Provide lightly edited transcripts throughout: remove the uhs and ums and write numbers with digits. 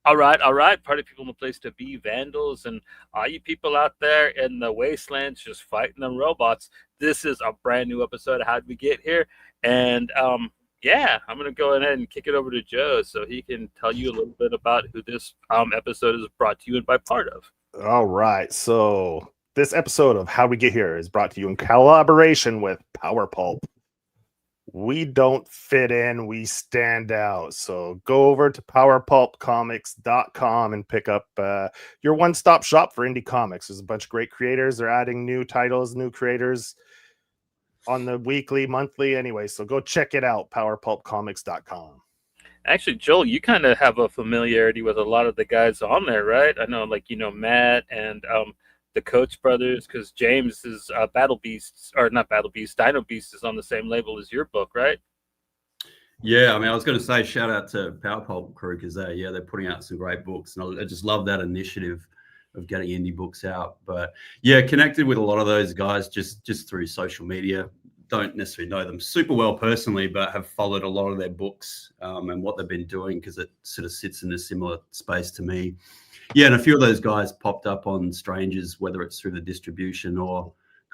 All right. Party people in the place to be, vandals, and all you people out there in the wastelands just fighting them robots. This is a brand new episode of How'd We Get Here? And yeah, I'm gonna go ahead and kick it over to Joe so he can tell you a little bit about who this episode is brought to you and by part of. All right. So this episode of How We Get Here is brought to you in collaboration with Power Pulp. We don't fit in, we stand out. So go over to powerpulpcomics.com and pick up your one-stop shop for indie comics. There's a bunch of great creators. They're adding new titles, new creators on the weekly, monthly, anyway. So go check it out, powerpulpcomics.com. Actually, Joel, you kind of have a familiarity with a lot of the guys on there, right? I know, like, Matt and the Coates brothers, because James is Battle Beasts, or not Battle Beasts, Dino Beast is on the same label as your book, right? Yeah, I mean, I was going to say shout out to Power Pulp crew because they're putting out some great books, and I just love that initiative of getting indie books out. But yeah, connected with a lot of those guys just through social media. Don't necessarily know them super well personally, but have followed a lot of their books and what they've been doing because it sort of sits in a similar space to me. Yeah, and a few of those guys popped up on Strangers, whether it's through the distribution or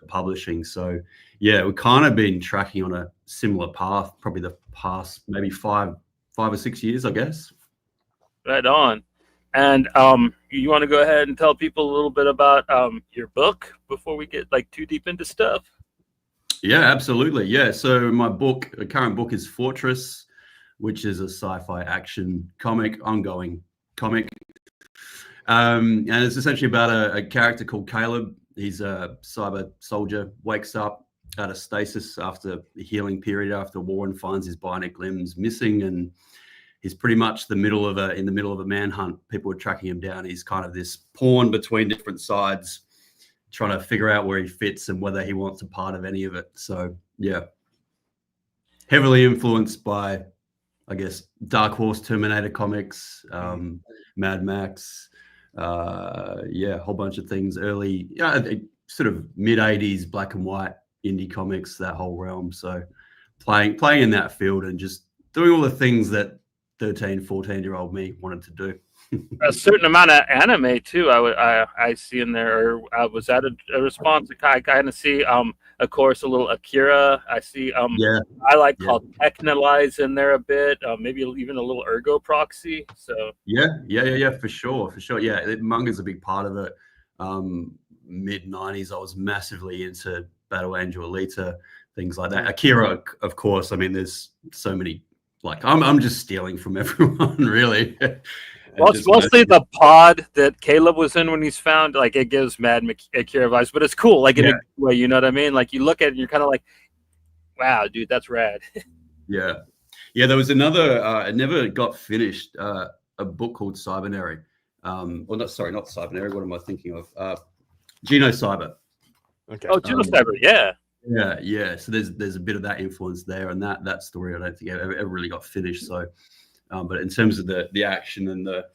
publishing. So yeah, we've kind of been tracking on a similar path, probably the past maybe five or 6 years, I guess. Right on. And you want to go ahead and tell people a little bit about your book before we get like too deep into stuff? Yeah, absolutely. Yeah, so my current book is Fortress, which is a sci-fi action ongoing comic. And it's essentially about a character called Caleb. He's a cyber soldier, wakes up out of stasis after the healing period after war and finds his bionic limbs missing, and he's pretty much in the middle of a manhunt. People are tracking him down. He's kind of this pawn between different sides, trying to figure out where he fits and whether he wants a part of any of it. So yeah, heavily influenced by, I guess, Dark Horse, Terminator comics, Mad Max, a whole bunch of things. Early, sort of mid 80s black and white indie comics, that whole realm. So playing in that field and just doing all the things that 13, 14-year-old me wanted to do. A certain amount of anime too. I see in there. Or was that a response? I kind of see, of course, a little Akira. I see. I like called Technolize in there a bit. Maybe even a little Ergo Proxy. So yeah, for sure. Yeah, manga's a big part of it. Mid 90s, I was massively into Battle Angel Alita, things like that. Akira, of course. I mean, there's so many. Like I'm just stealing from everyone, really. Well, it's mostly the pod that Caleb was in when he's found. Like, it gives Mad Akira vibes, but it's cool. Like, in a good way, you know what I mean? Like, you look at it and you're kind of like, wow, dude, that's rad. Yeah. There was another. It never got finished. A book called Cybernary. Not Cybernary. What am I thinking of? Genocyber. Okay. Oh, Genocyber. Yeah. Yeah. So there's a bit of that influence there, and that story I don't think ever really got finished. So. But in terms of the action and the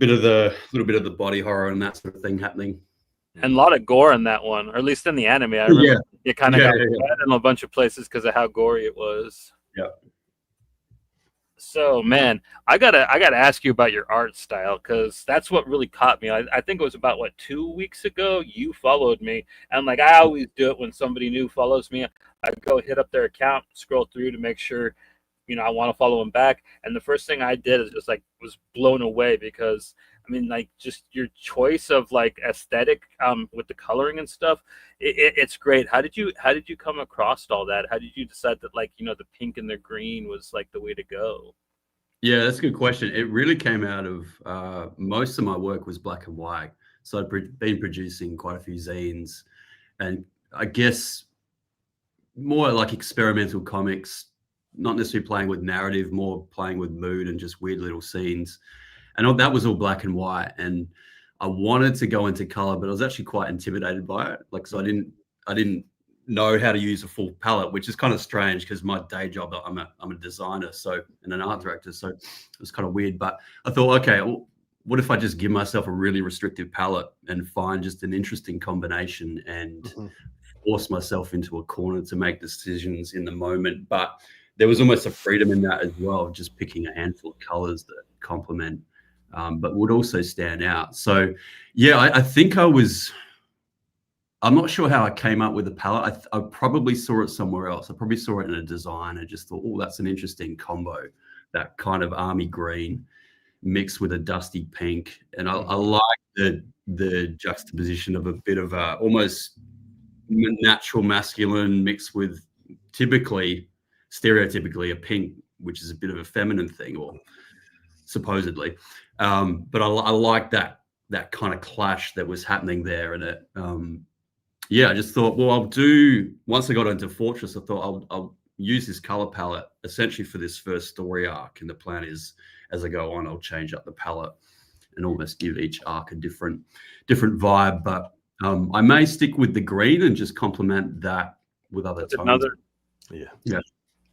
little bit of the body horror and that sort of thing happening, and a lot of gore in that one, or at least in the anime, I remember it kind of got bad in a bunch of places because of how gory it was. Yeah. So man, I gotta ask you about your art style because that's what really caught me. I think it was about 2 weeks ago you followed me, and like I always do it when somebody new follows me, I go hit up their account, scroll through to make sure. I want to follow him back. And the first thing I did is just was blown away because I mean, just your choice of aesthetic with the coloring and stuff. It's great. How did you come across all that? How did you decide that the pink and the green was the way to go? Yeah, that's a good question. It really came out of most of my work was black and white. So I'd been producing quite a few zines, and I guess more like experimental comics. Not necessarily playing with narrative, more playing with mood and just weird little scenes. And that was all black and white. And I wanted to go into color, but I was actually quite intimidated by it. So I didn't know how to use a full palette, which is kind of strange because my day job, I'm a designer, and an art director. So it was kind of weird. But I thought, okay, well, what if I just give myself a really restrictive palette and find just an interesting combination and force myself into a corner to make decisions in the moment. But there was almost a freedom in that as well, just picking a handful of colors that complement but would also stand out. So yeah, I think I'm not sure how I came up with the palette. I probably saw it somewhere else. I probably saw it in a design and just thought, oh, that's an interesting combo, that kind of army green mixed with a dusty pink. And I like the juxtaposition of a bit of a almost natural masculine mixed with stereotypically a pink, which is a bit of a feminine thing, or supposedly. But I like that kind of clash that was happening there. And it, I just thought, well, once I got into Fortress, I thought I'll use this color palette essentially for this first story arc. And the plan is, as I go on, I'll change up the palette and almost give each arc a different vibe. But I may stick with the green and just complement that with other tones. Yeah.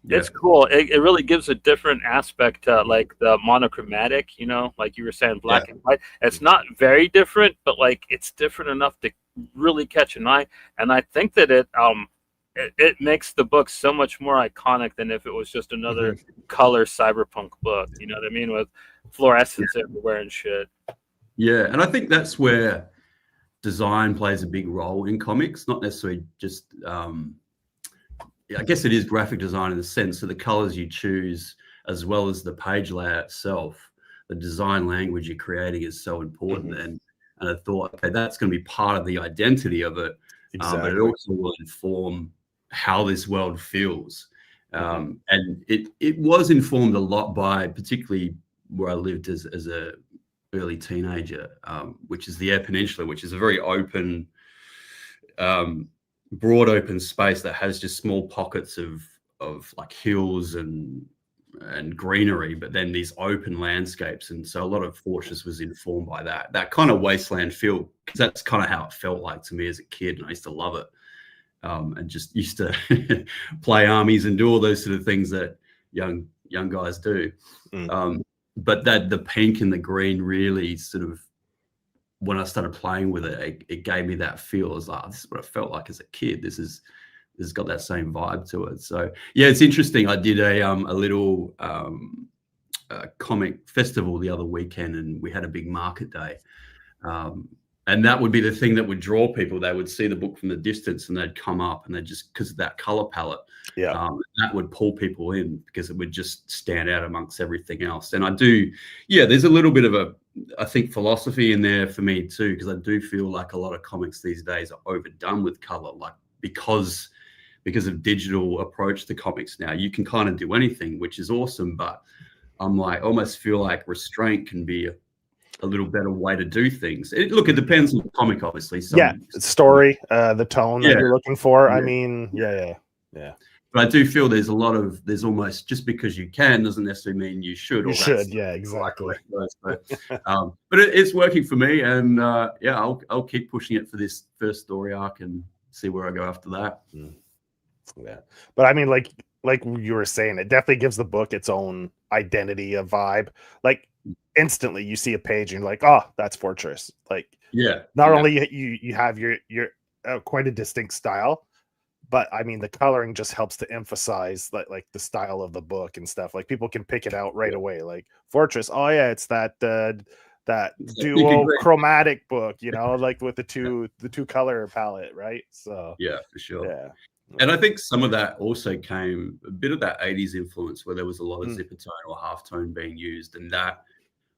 It's cool. It really gives a different aspect to like the monochromatic, like you were saying, black and white. It's not very different, but like it's different enough to really catch an eye. And I think that it makes the book so much more iconic than if it was just another color cyberpunk book. You know what I mean? With fluorescence everywhere and shit. Yeah, and I think that's where design plays a big role in comics, not necessarily just I guess it is graphic design in the sense of the colors you choose, as well as the page layout itself. The design language you're creating is so important. And I thought, okay, that's going to be part of the identity of it. Exactly. But it also will inform how this world feels. And it was informed a lot by, particularly where I lived as a early teenager, which is the Eyre Peninsula, which is a very open, broad open space that has just small pockets of like hills and greenery, but then these open landscapes. And so a lot of Fortress was informed by that kind of wasteland feel, because that's kind of how it felt like to me as a kid, and I used to love it. And just used to play armies and do all those sort of things that young guys do. But that the pink and the green really sort of, when I started playing with it gave me that feel. I was like, this is what I felt like as a kid. This has got that same vibe to it. So yeah, it's interesting. I did a little comic festival the other weekend, and we had a big market day. And that would be the thing that would draw people. They would see the book from the distance and they'd come up, and they'd just, because of that color palette, that would pull people in because it would just stand out amongst everything else. And there's a little bit of I think philosophy in there for me too, because I do feel like a lot of comics these days are overdone with color, like because of digital approach to comics now. You can kind of do anything, which is awesome, but I'm like, almost feel like restraint can be a little better way to do things. It depends on the comic, obviously. Story, the tone that you're looking for. I mean, But I do feel there's almost, just because you can doesn't necessarily mean you should. Exactly. But it's working for me, and I'll keep pushing it for this first story arc and see where I go after that. Yeah, but I mean, like you were saying, it definitely gives the book its own identity, a vibe. Like instantly, you see a page and you're like, oh, that's Fortress. Like, not only you have your quite a distinct style, but I mean, the coloring just helps to emphasize like the style of the book and stuff. Like people can pick it out right away. Like Fortress, oh yeah, it's that duo chromatic book, like with the two color palette, right? So yeah, for sure. Yeah. And I think some of that also came, a bit of that 80s influence where there was a lot of zipper tone or halftone being used, and that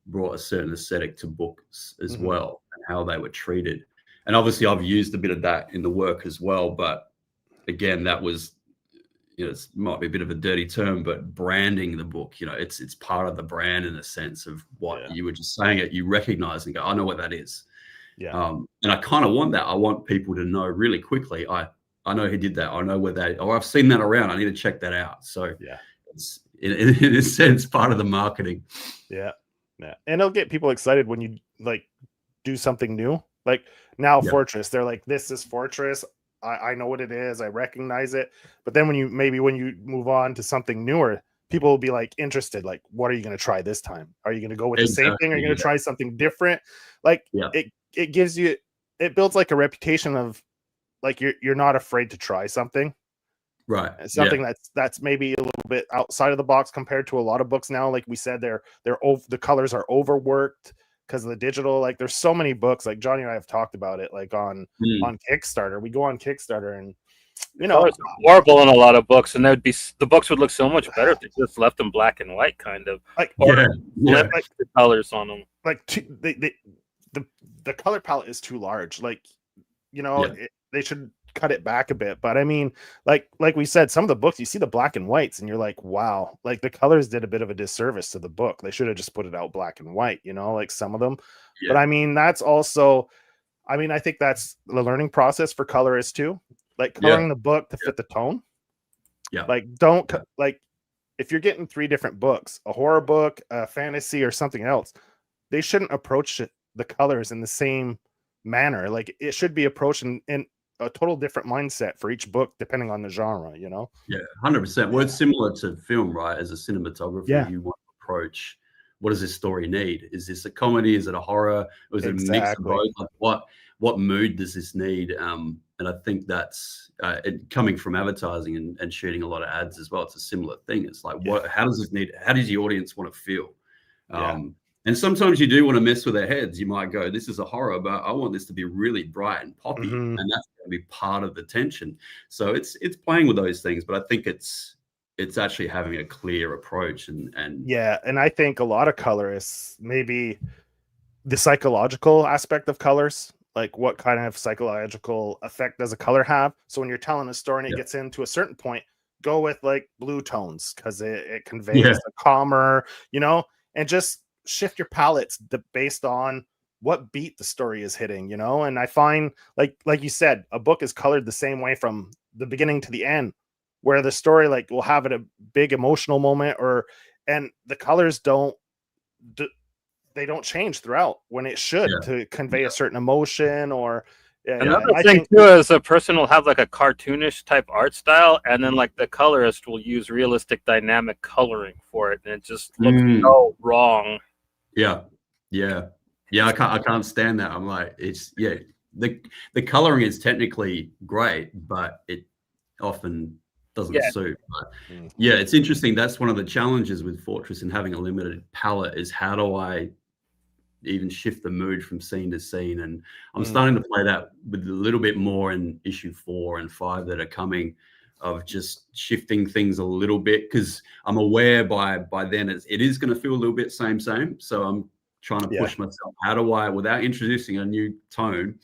brought a certain aesthetic to books as well, and how they were treated. And obviously I've used a bit of that in the work as well, but again, that was, it might be a bit of a dirty term, but branding the book, it's part of the brand in a sense of what you were just saying it, you recognize and go, I know what that is. Yeah. And I kind of want that. I want people to know really quickly, I know who did that. I know where I've seen that around. I need to check that out. So it's in a sense part of the marketing. Yeah. Yeah. And it'll get people excited when you like do something new. Like now Fortress, they're like, this is Fortress. I know what it is. I recognize it. But then when you move on to something newer, people will be like interested. Like, what are you going to try this time? Are you going to go with the same thing? Are you going to try something different? Like it gives you, it builds like a reputation of like, you're not afraid to try something. Right. Something that's maybe a little bit outside of the box compared to a lot of books now. Like we said, the colors are overworked because of the digital. Like there's so many books. Like Johnny and I have talked about it. Like on Kickstarter, we go on Kickstarter and colors are horrible in a lot of books, and the books would look so much better if they just left them black and white, kind of, like flip the colors on them. Like the color palette is too large. Like they should cut it back a bit. But I mean, like we said, some of the books you see the black and whites, and you're like, wow, like the colors did a bit of a disservice to the book. They should have just put it out black and white, like some of them. Yeah. But I mean, that's also, I think that's the learning process for colorists too. Like coloring the book to fit the tone. Yeah. Like don't like if you're getting 3 different books, a horror book, a fantasy, or something else, they shouldn't approach the colors in the same manner. Like it should be approached in a total different mindset for each book, depending on the genre, Yeah, 100%. Well, it's similar to film, right? As a cinematographer, you want to approach, what does this story need? Is this a comedy? Is it a horror? Or is it a mix of both? Like what mood does this need? And I think that's coming from advertising and shooting a lot of ads as well. It's a similar thing. It's like, how does this need? How does the audience want to feel? And sometimes you do want to mess with their heads. You might go, this is a horror, but I want this to be really bright and poppy, and that's going to be part of the tension. So it's playing with those things, but I think it's actually having a clear approach and and I think a lot of colorists, maybe the psychological aspect of colors. Like what kind of psychological effect does a color have? So when you're telling a story and it gets into a certain point, go with like blue tones because it conveys a calmer, and just shift your palettes based on what beat the story is hitting, And I find like you said, a book is colored the same way from the beginning to the end, where the story like will have a big emotional moment and the colors don't change throughout when it should to convey a certain emotion or another thing too is a person will have like a cartoonish type art style, and then like the colorist will use realistic dynamic coloring for it, and it just looks so wrong. I can't stand that. I'm like, it's the coloring is technically great, but it often doesn't suit. But it's interesting. That's one of the challenges with Fortress and having a limited palette is how do I even shift the mood from scene to scene? And I'm starting to play that with a little bit more in issue 4 and 5 that are coming, of just shifting things a little bit, because I'm aware by then it is going to feel a little bit same. So I'm trying to push myself. How do I, without introducing a new tone,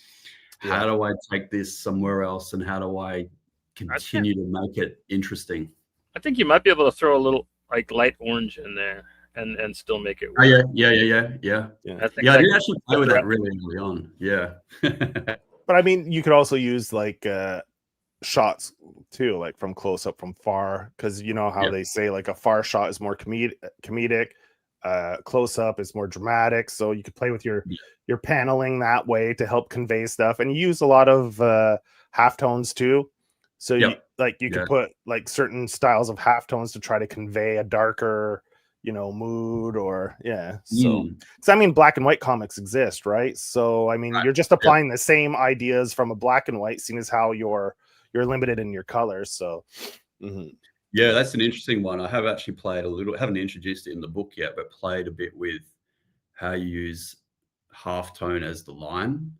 how do I take this somewhere else, and how do I continue to make it interesting? I think you might be able to throw a little like light orange in there and still make it work. Oh, yeah. I did actually play with that really early on. But I mean, you could also use like shots too, like from close up, from far, because you know how they say like a far shot is more comedic, close up is more dramatic. So you could play with your paneling that way to help convey stuff, and you use a lot of halftones too. So you could put like certain styles of halftones to try to convey a darker, mood, or so I mean, black and white comics exist, right? So I mean, you're just applying the same ideas from a black and white, seeing as how you're limited in your colors. So that's an interesting one. I have actually played a little, haven't introduced it in the book yet, but played a bit with how you use halftone as the line.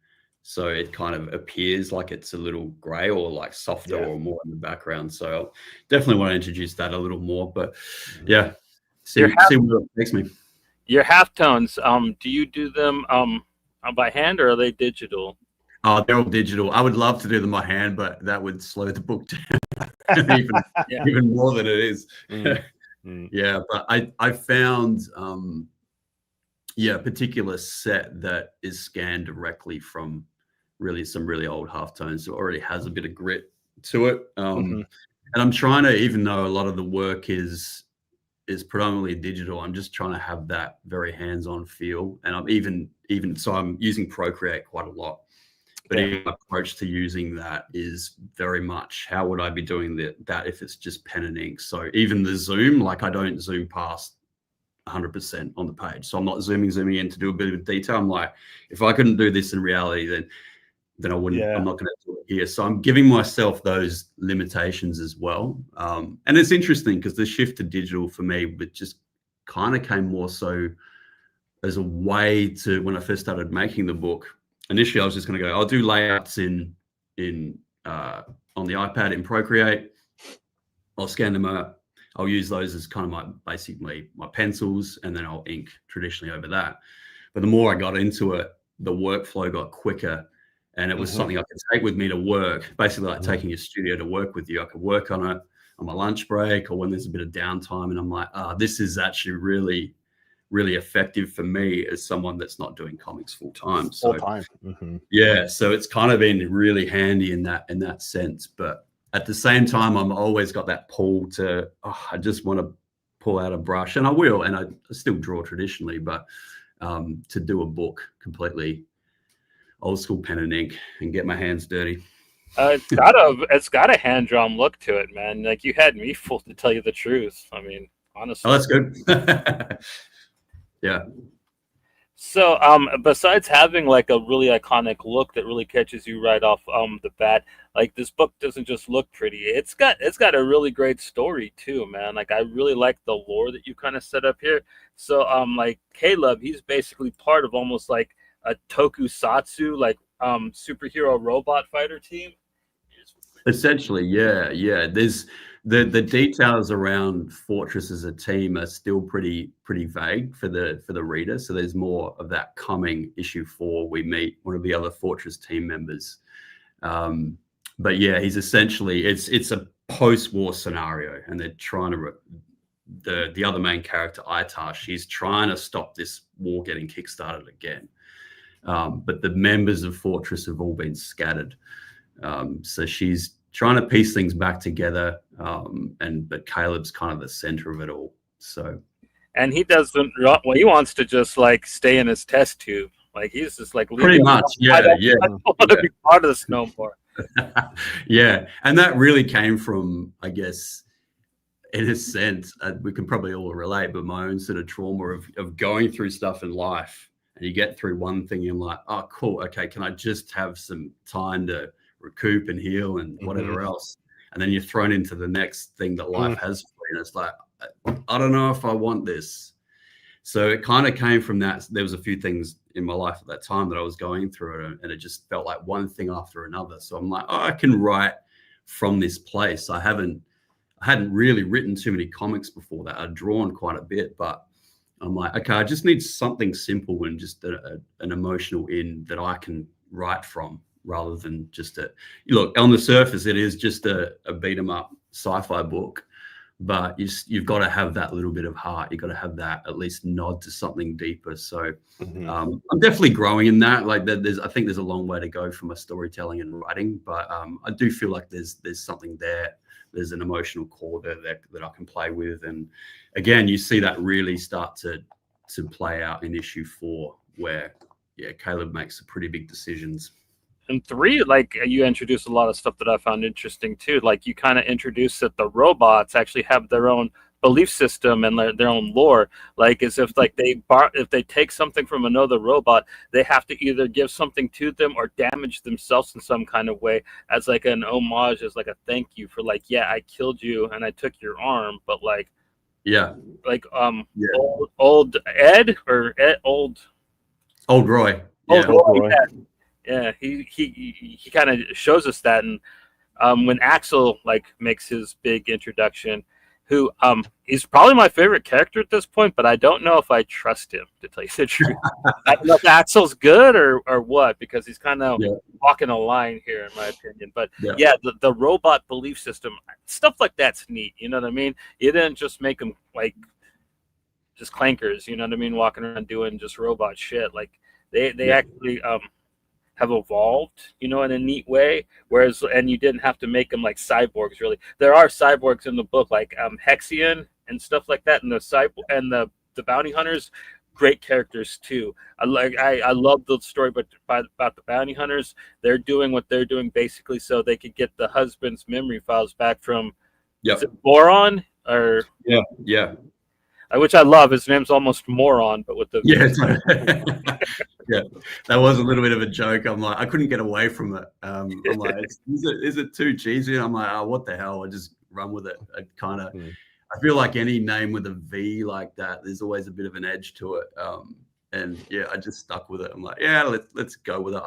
So it kind of appears like it's a little gray or like softer or more in the background. So I'll definitely want to introduce that a little more. But see what it makes me. Your halftones, do you do them by hand, or are they digital? Oh, they're all digital. I would love to do them by hand, but that would slow the book down even more than it is. But I found a particular set that is scanned directly from some really old halftones, so it already has a bit of grit to it. And I'm trying to, even though a lot of the work is predominantly digital, I'm just trying to have that very hands-on feel. And I'm even so I'm using Procreate quite a lot. But my approach to using that is very much, how would I be doing that if it's just pen and ink? So even the zoom, like I don't zoom past 100% on the page. So I'm not zooming in to do a bit of detail. I'm like, if I couldn't do this in reality, then I wouldn't. I'm not going to do it. here. So I'm giving myself those limitations as well. And it's interesting because the shift to digital for me, but just kind of came more so as a way to, when I first started making the book, initially I was just going to go, I'll do layouts on the iPad in Procreate. I'll scan them out. I'll use those as kind of basically my pencils, and then I'll ink traditionally over that. But the more I got into it, the workflow got quicker, and it was something I could take with me to work, basically like taking a studio to work with you. I could work on it on my lunch break or when there's a bit of downtime, and I'm like, this is actually really, really effective for me as someone that's not doing comics full time. So yeah, so it's kind of been really handy in that sense. But at the same time, I'm always got that pull to, I just want to pull out a brush, and I will, and I still draw traditionally, but to do a book completely old school pen and ink and get my hands dirty. It's got a hand drawn look to it, man. Like, you had me fooled, to tell you the truth. I mean, honestly. Oh, that's good. Yeah. So, besides having like a really iconic look that really catches you right off the bat, like, this book doesn't just look pretty. It's got a really great story too, man. Like, I really like the lore that you kind of set up here. So, like, Caleb, he's basically part of almost like a tokusatsu, like superhero robot fighter team. Essentially, yeah. There's the details around Fortress as a team are still pretty vague for the reader. So there's more of that coming. Issue 4, we meet one of the other Fortress team members. But yeah, he's essentially, it's a post-war scenario, and they're trying to the other main character, Aitar, she's trying to stop this war getting kickstarted again. But the members of Fortress have all been scattered. So she's trying to piece things back together, but Caleb's kind of the center of it all. So, and he doesn't. Well, he wants to just like stay in his test tube. Like, he's just like, pretty much, yeah. I don't want to be part of this no more. Yeah, and that really came from, I guess, in a sense, we can probably all relate, but my own sort of trauma of going through stuff in life, and you get through one thing, and you're like, oh, cool, okay, can I just have some time to recoup and heal and whatever else, and then you're thrown into the next thing that life has for you, and it's like, I don't know if I want this. So it kind of came from that. There was a few things in my life at that time that I was going through, and it just felt like one thing after another. So I'm like, I can write from this place. I hadn't really written too many comics before that. I'd drawn quite a bit, but I'm like, okay, I just need something simple and just an emotional in that I can write from, rather than just look, on the surface, it is just a beat 'em up sci-fi book, but you've got to have that little bit of heart. You've got to have that at least nod to something deeper. So I'm definitely growing in that. Like, I think there's a long way to go from my storytelling and writing, but I do feel like there's something there. There's an emotional core there that I can play with. And again, you see that really start to play out in issue 4, where, yeah, Caleb makes some pretty big decisions. And 3, like, you introduce a lot of stuff that I found interesting too. Like, you kind of introduce that the robots actually have their own belief system and their own lore. Like, as if like if they take something from another robot, they have to either give something to them or damage themselves in some kind of way, as like an homage, as like a thank you for, like, yeah, I killed you and I took your arm, but like, yeah, like old Ed or old Roy. Old yeah. Roy. Yeah, he kind of shows us that, and when Axel like makes his big introduction, who he's probably my favorite character at this point, but I don't know if I trust him, to tell you the truth. I don't know if Axel's good or what, because he's kind of walking a line here, in my opinion. But yeah, the robot belief system, stuff like that's neat. You know what I mean? You didn't just make them like just clankers. You know what I mean? Walking around doing just robot shit. Like, they actually have evolved, you know, in a neat way. Whereas, and you didn't have to make them like cyborgs. Really, there are cyborgs in the book, like Hexion and stuff like that, and the bounty hunters, great characters too. I love the story, about the bounty hunters. They're doing what they're doing basically so they could get the husband's memory files back from is it Boron or yeah. Which I love. His name's almost Moron, but with the Yeah, that was a little bit of a joke. I'm like, I couldn't get away from it. I'm like, is it too cheesy? And I'm like, oh, what the hell? I just run with it. I feel like any name with a V like that, there's always a bit of an edge to it. And yeah, I just stuck with it. I'm like, yeah, let's go with it.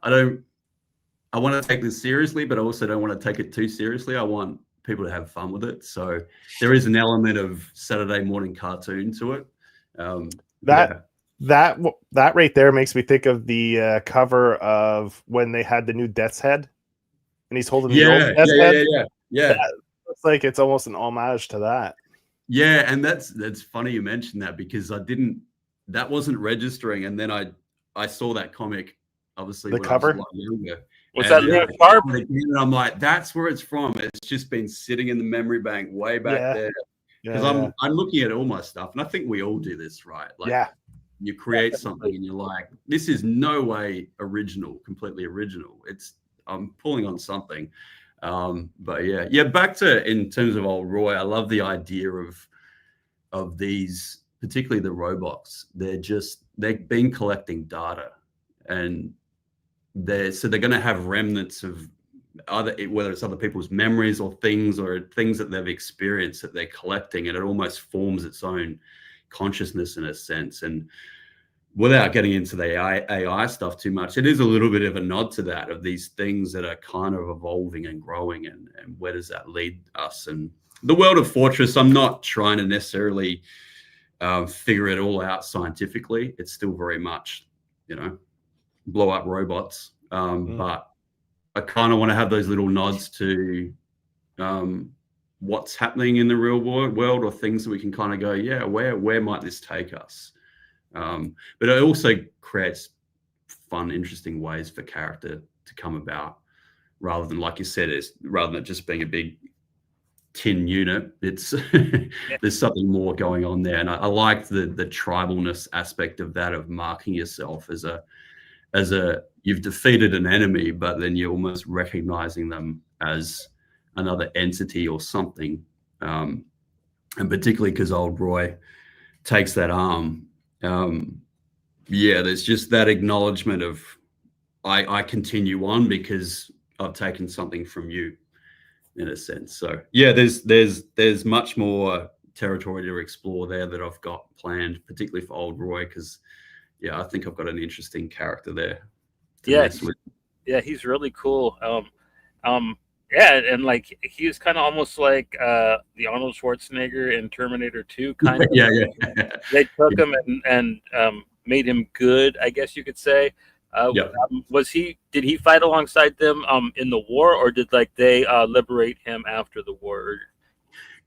I want to take this seriously, but I also don't want to take it too seriously. I want people to have fun with it. So there is an element of Saturday morning cartoon to it. That right there makes me think of the cover of when they had the new Death's Head, and he's holding the old Death's Head. Yeah. It's like it's almost an homage to that. Yeah, and that's funny you mentioned that, because that wasn't registering, and then I saw that comic, obviously, the when cover. I was a lot younger. Was that Liam Sharp? And I'm like, that's where it's from. It's just been sitting in the memory bank way back there. Because I'm looking at all my stuff, and I think we all do this, right? Like, you create something, and you're like, this is no way completely original. I'm pulling on something. But yeah. Back to in terms of old Roy, I love the idea of these, particularly the robots. They've been collecting data, and they're going to have remnants of whether it's other people's memories or things that they've experienced that they're collecting, and it almost forms its own consciousness in a sense. And without getting into the AI stuff too much, it is a little bit of a nod to that, of these things that are kind of evolving and growing, and where does that lead us? And the world of Fortress, I'm not trying to necessarily figure it all out scientifically. It's still very much, blow up robots. But I kind of want to have those little nods to what's happening in the real world, or things that we can kind of go, yeah, where might this take us? But it also creates fun, interesting ways for character to come about, rather than, like you said, rather than just being a big tin unit. It's there's something more going on there, and I like the tribalness aspect of that, of marking yourself as a you've defeated an enemy, but then you're almost recognizing them as another entity or something. And particularly because old Roy takes that arm. There's just that acknowledgement of I continue on because I've taken something from you, in a sense. So yeah, there's much more territory to explore there that I've got planned, particularly for old Roy, because I think I've got an interesting character there. He's really cool. And like he was kind of almost like the Arnold Schwarzenegger in Terminator 2, kind of. They took him and made him good, I guess you could say. Did he fight alongside them in the war, or did they liberate him after the war?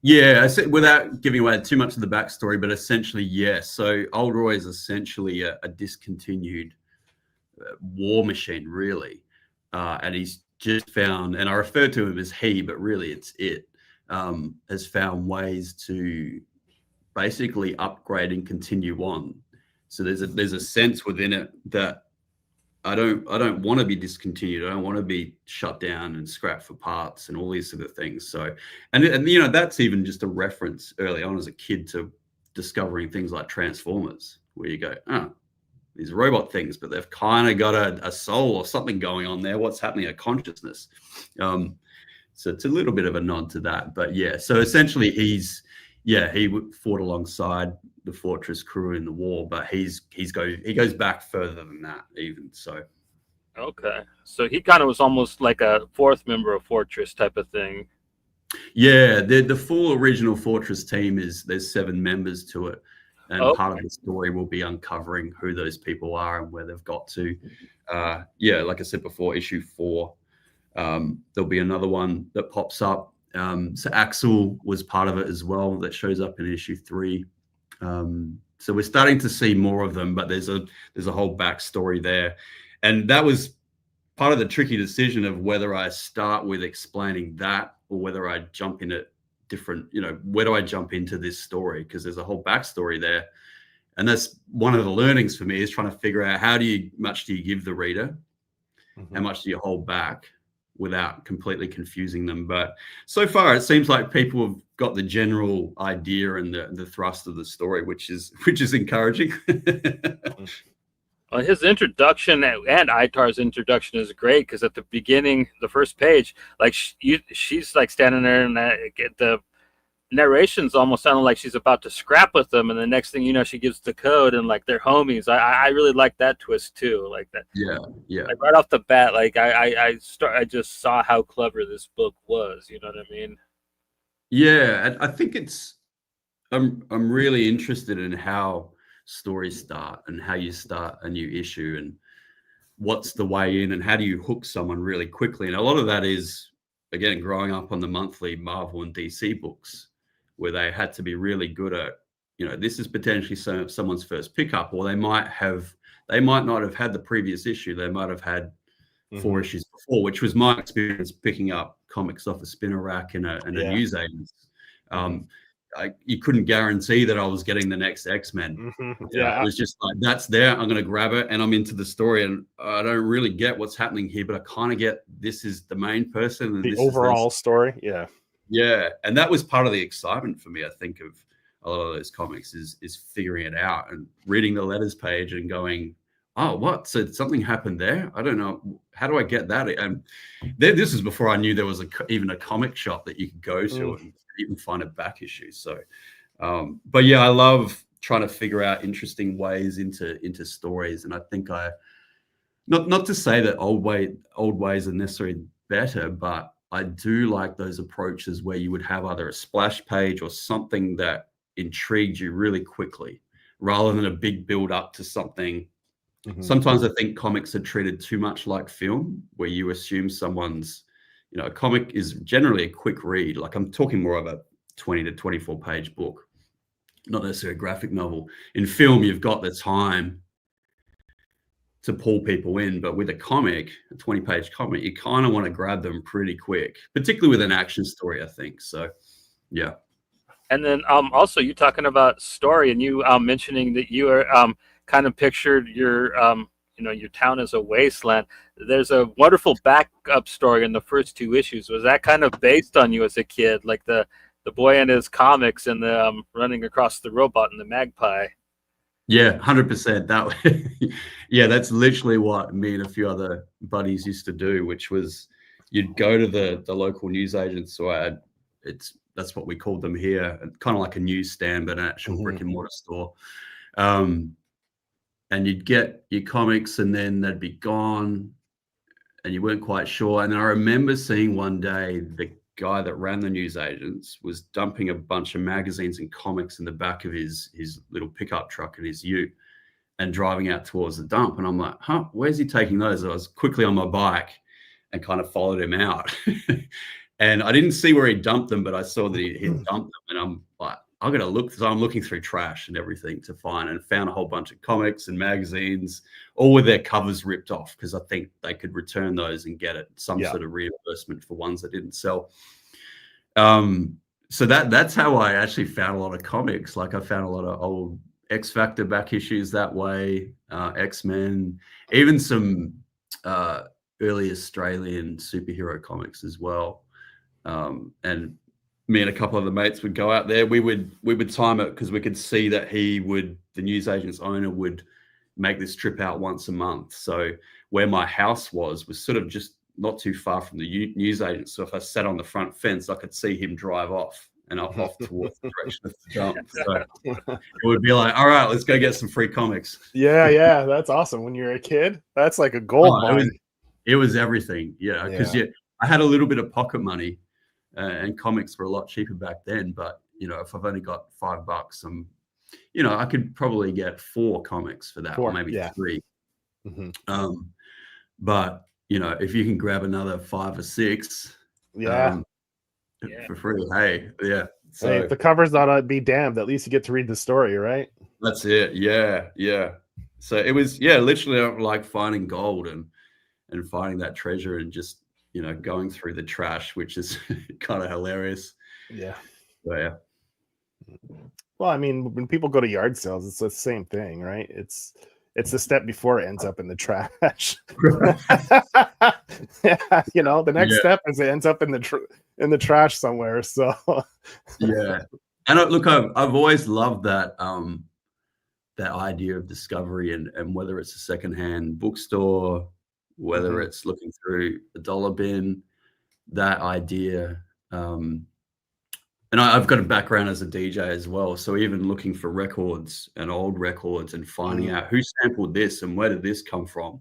Yeah, I said, without giving away too much of the backstory, but essentially, yes. So old Roy is essentially a discontinued war machine, really, and he's just found, and I refer to him as he, but really it's has found ways to basically upgrade and continue on. So there's a sense within it that I don't want to be discontinued. I don't want to be shut down and scrapped for parts and all these sort of things. So, and that's even just a reference early on as a kid to discovering things like Transformers, where you go, these robot things, but they've kind of got a soul or something going on there. What's happening? A consciousness. So it's a little bit of a nod to that. But yeah, so essentially he fought alongside the Fortress crew in the war, but he goes back further than that even. So okay, so he kind of was almost like a fourth member of Fortress type of thing. Yeah, the full original Fortress team there's 7 members to it. And part of the story will be uncovering who those people are and where they've got to. Like I said before, issue 4, there'll be another one that pops up. So Axel was part of it as well, that shows up in issue 3. So we're starting to see more of them, but there's a whole backstory there. And that was part of the tricky decision of whether I start with explaining that or whether I jump in at different, where do I jump into this story? Because there's a whole backstory there. And that's one of the learnings for me, is trying to figure out how much do you give the reader? How much do you hold back without completely confusing them? But so far, it seems like people have got the general idea and the thrust of the story, which is encouraging. His introduction and Itar's introduction is great because at the beginning, the first page, like she's like standing there, and the narration's almost sounding like she's about to scrap with them, and the next thing you know, she gives the code, and like they're homies. I really like that twist too, like that. Yeah. Like right off the bat, like I just saw how clever this book was. You know what I mean? Yeah, I think I'm really interested in how stories start and how you start a new issue and what's the way in and how do you hook someone really quickly. And a lot of that is, again, growing up on the monthly Marvel and DC books where they had to be really good at, this is potentially someone's first pickup, or they might not have had the previous issue. They might have had 4 issues before, which was my experience picking up comics off a spinner rack in a newsagent. You couldn't guarantee that I was getting the next X-Men. It was just like, that's there, I'm going to grab it, and I'm into the story, and I don't really get what's happening here, but I kind of get this is the main person. And the overall story. Yeah. And that was part of the excitement for me, I think, of a lot of those comics is figuring it out and reading the letters page and going, oh, what? So something happened there? I don't know. How do I get that? And this was before I knew there was even a comic shop that you could go to and even find a back issue. So, but yeah, I love trying to figure out interesting ways into stories. And I think not to say that old ways are necessarily better, but I do like those approaches where you would have either a splash page or something that intrigued you really quickly rather than a big build up to something. Sometimes I think comics are treated too much like film, where you assume someone's, a comic is generally a quick read. Like I'm talking more of a 20 to 24 page book, not necessarily a graphic novel. In film, you've got the time to pull people in, but with a 20-page comic, you kind of want to grab them pretty quick, particularly with an action story, I think. So, yeah. And then also you talking about story, and you mentioning that you are kind of pictured your your town as a wasteland. There's a wonderful backup story in the first 2 issues. Was that kind of based on you as a kid, like the boy and his comics and the running across the robot and the magpie? Yeah, 100%. That's literally what me and a few other buddies used to do, which was you'd go to the local newsagent. So that's what we called them here, kind of like a newsstand, but an actual brick and mortar store. And you'd get your comics and then they'd be gone and you weren't quite sure. And I remember seeing one day the guy that ran the newsagents was dumping a bunch of magazines and comics in the back of his little pickup truck in his ute and driving out towards the dump. And I'm like, where's he taking those? I was quickly on my bike and kind of followed him out. And I didn't see where he dumped them, but I saw that he dumped them. And I'm like, I'm going to look. So I'm looking through trash and everything to find, and found a whole bunch of comics and magazines, all with their covers ripped off, because I think they could return those and get some sort of reimbursement for ones that didn't sell. So that's how I actually found a lot of comics. Like I found a lot of old X Factor back issues that way, X-Men, even some early Australian superhero comics as well. And me and a couple of the mates would go out there. We would time it because we could see that the newsagent's owner would make this trip out once a month. So where my house was sort of just not too far from the newsagent. So if I sat on the front fence, I could see him drive off and off towards the direction of the dump. So it would be like, all right, let's go get some free comics. Yeah, that's awesome. When you're a kid, that's like a gold mine. It was everything. Yeah, because I had a little bit of pocket money. And comics were a lot cheaper back then, but if I've only got $5, I could probably get 4 comics for that, or maybe 3. But if you can grab another 5 or 6, for free, hey, yeah. So if the cover's not be damned, at least you get to read the story, right? That's it. Yeah. So it was literally like finding gold and finding that treasure and just going through the trash, which is kind of hilarious. Yeah. So, yeah. Well, I mean, when people go to yard sales, it's the same thing, right? It's the step before it ends up in the trash. The next step is it ends up in the trash somewhere. So yeah. And look, I've always loved that that idea of discovery, and whether it's a secondhand bookstore, whether it's looking through a dollar bin, that idea. And I've got a background as a DJ as well, so even looking for records and old records and finding out who sampled this and where did this come from.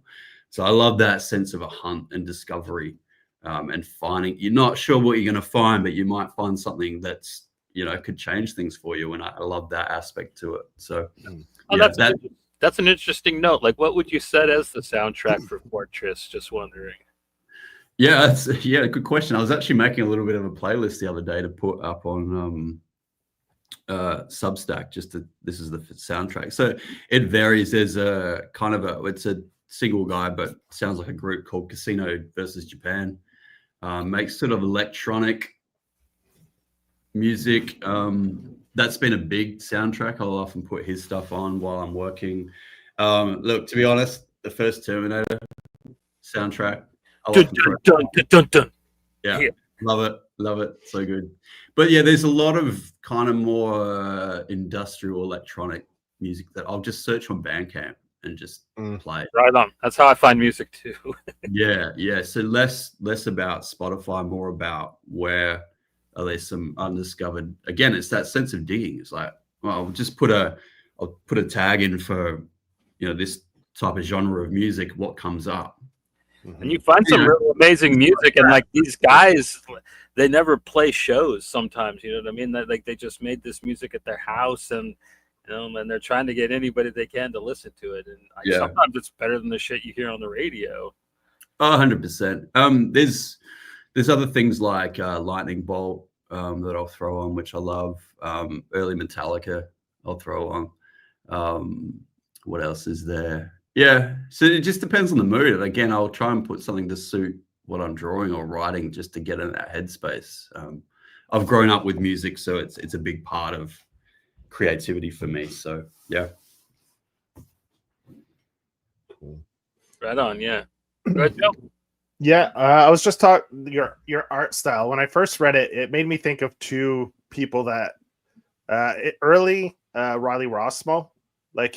So I love that sense of a hunt and discovery, and finding. You're not sure what you're going to find, but you might find something that's, could change things for you, and I love that aspect to it. So that's an interesting note. Like, what would you set as the soundtrack for Fortress? Just wondering. Yeah, good question. I was actually making a little bit of a playlist the other day to put up on Substack. This is the soundtrack. So it varies. There's a kind of it's a single guy, but sounds like a group called Casino versus Japan. Makes sort of electronic music. That's been a big soundtrack. I'll often put his stuff on while I'm working. Look, to be honest, the first Terminator soundtrack. Dun, dun, dun, dun, dun. Yeah, love it, so good. But yeah, there's a lot of kind of more industrial electronic music that I'll just search on Bandcamp and just play. Right on. That's how I find music too. yeah. So less about Spotify, more about where are there some undiscovered. Again, it's that sense of digging. It's like, well, I'll put a tag in for this type of genre of music. What comes up? And you find some really amazing music, and like these guys, they never play shows sometimes, you know what I mean? That like they just made this music at their house, and and they're trying to get anybody they can to listen to it. And sometimes it's better than the shit you hear on the radio. 100%. There's other things like Lightning Bolt that I'll throw on, which I love. Early Metallica I'll throw on. What else is there? Yeah, so it just depends on the mood. And again, I'll try and put something to suit what I'm drawing or writing, just to get in that headspace. I've grown up with music, so it's a big part of creativity for me. So yeah. Right on, yeah. Go ahead, Joe. Yeah, I was just talking your art style. When I first read it, it made me think of two people that early Riley Rossmo. Like,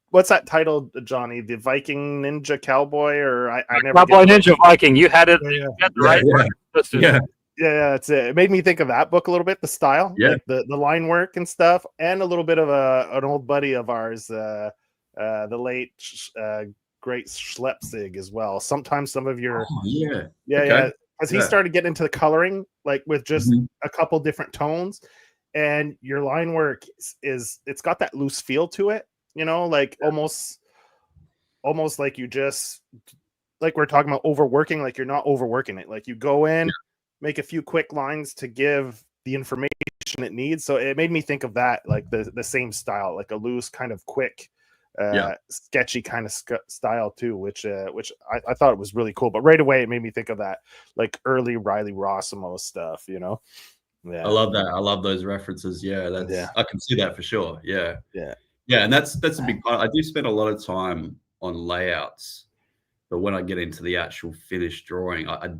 what's that title, Johnny? The Viking Ninja Cowboy, or I never Cowboy Ninja Viking. You had it. You had the right word. Yeah, that's it. It made me think of that book a little bit. The style, like the line work and stuff, and a little bit of an old buddy of ours, the late great Schlepzig as well. Sometimes some of your because he started getting into the coloring, like with just a couple different tones, and your line work it's got that loose feel to it. Like almost like you just, like we're talking about overworking, like you're not overworking it. Like you go in, make a few quick lines to give the information it needs. So it made me think of that, like the same style, like a loose kind of quick, sketchy kind of style too, which I thought it was really cool. But right away it made me think of that, like early Riley Rossmo stuff, Yeah. I love that. I love those references. I can see that for sure. Yeah, and that's a big part. I do spend a lot of time on layouts, but when I get into the actual finished drawing, I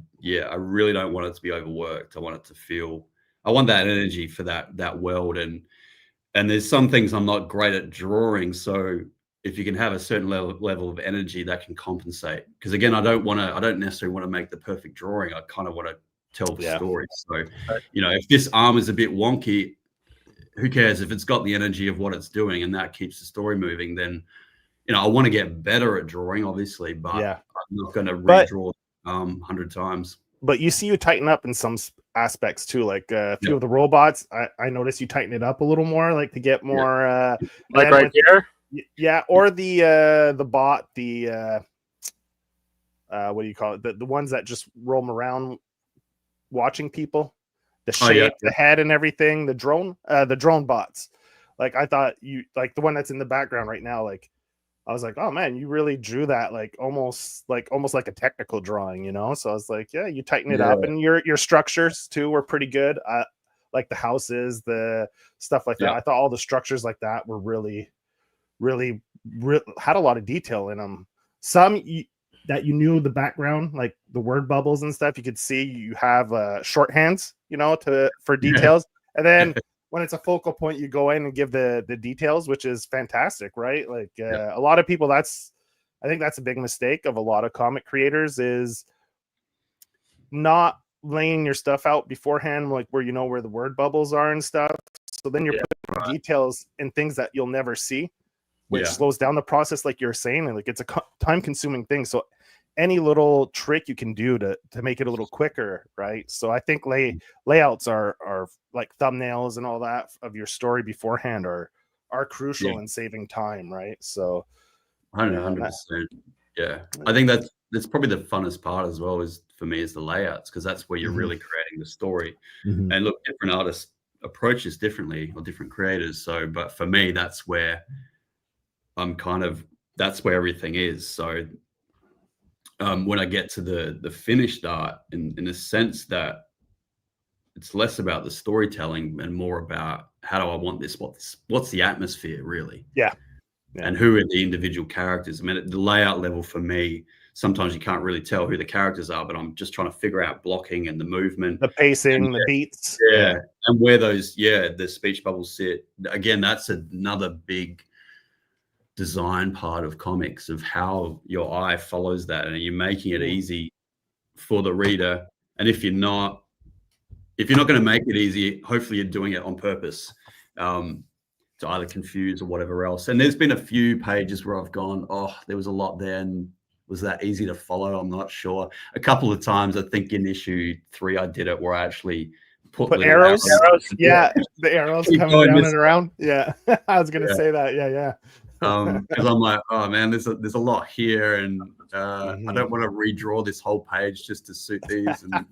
really don't want it to be overworked. I want it to feel. I want that energy for that world, and there's some things I'm not great at drawing. So if you can have a certain level of energy, that can compensate. Because again, I don't necessarily want to make the perfect drawing. I kind of want to tell the story. So if this arm is a bit wonky, who cares if it's got the energy of what it's doing and that keeps the story moving? Then, I want to get better at drawing, obviously, but I'm not going to redraw 100 times. But you see, you tighten up in some aspects too. Like a few of the robots, I noticed you tighten it up a little more, like to get more. Like right here. Yeah, or the bot, what do you call it? The ones that just roam around watching people. The shape, the head, and everything. The drone bots. Like I thought you like the one that's in the background right now. Like I was like, oh man, you really drew that like almost like a technical drawing, So I was like, yeah, you tighten it up, and your structures too were pretty good. Like the houses, the stuff like that. I thought all the structures like that were really, really had a lot of detail in them. Some that you knew the background, like the word bubbles and stuff. You could see you have shorthands, for details. And then when it's a focal point, you go in and give the details, which is fantastic, right? Like a lot of people, I think that's a big mistake of a lot of comic creators, is not laying your stuff out beforehand, like where you know where the word bubbles are and stuff. So then you're putting details in things that you'll never see, which slows down the process, like you're saying, and like it's a time-consuming thing. So any little trick you can do to make it a little quicker, right? So I think layouts are like thumbnails and all that of your story beforehand are crucial in saving time, right? So 100%. Yeah, I think that's probably the funnest part as well, is for me, is the layouts, because that's where you're really creating the story. And look, different artists approach this differently, or different creators. So, but for me, that's where that's where everything is. So when I get to the finished art, in the sense that it's less about the storytelling and more about how do I want this, what's the atmosphere really? Yeah. And who are the individual characters? I mean, at the layout level, for me, sometimes you can't really tell who the characters are, but I'm just trying to figure out blocking and the movement, the pacing, the beats. And where those, the speech bubbles sit. Again, that's another big design part of comics, of how your eye follows that, and are you making it easy for the reader? And if you're not going to make it easy, hopefully you're doing it on purpose, to either confuse or whatever else. And there's been a few pages where I've gone, oh, there was a lot there, and was that easy to follow? I'm not sure. A couple of times, I think in issue 3, I did it where I actually put arrows. Yeah, the arrows coming down and around. Yeah, I was gonna say that. Yeah. Because I'm like, oh man, there's a lot here, and I don't want to redraw this whole page just to suit these. And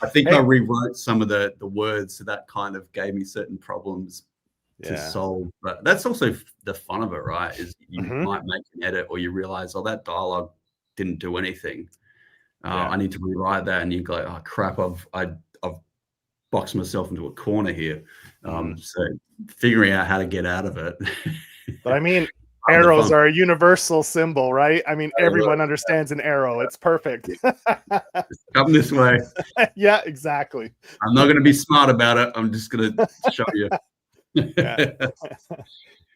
I think I rewrote some of the words, so that kind of gave me certain problems to solve. But that's also the fun of it, right? Is you might make an edit, or you realize, oh, that dialogue didn't do anything. I need to rewrite that, and you go, oh crap, I've boxed myself into a corner here. So figuring out how to get out of it. But I mean, arrows are a universal symbol, right? I mean, everyone understands an arrow. It's perfect. Come this way. Yeah, exactly. I'm not going to be smart about it. I'm just going to show you. Yeah.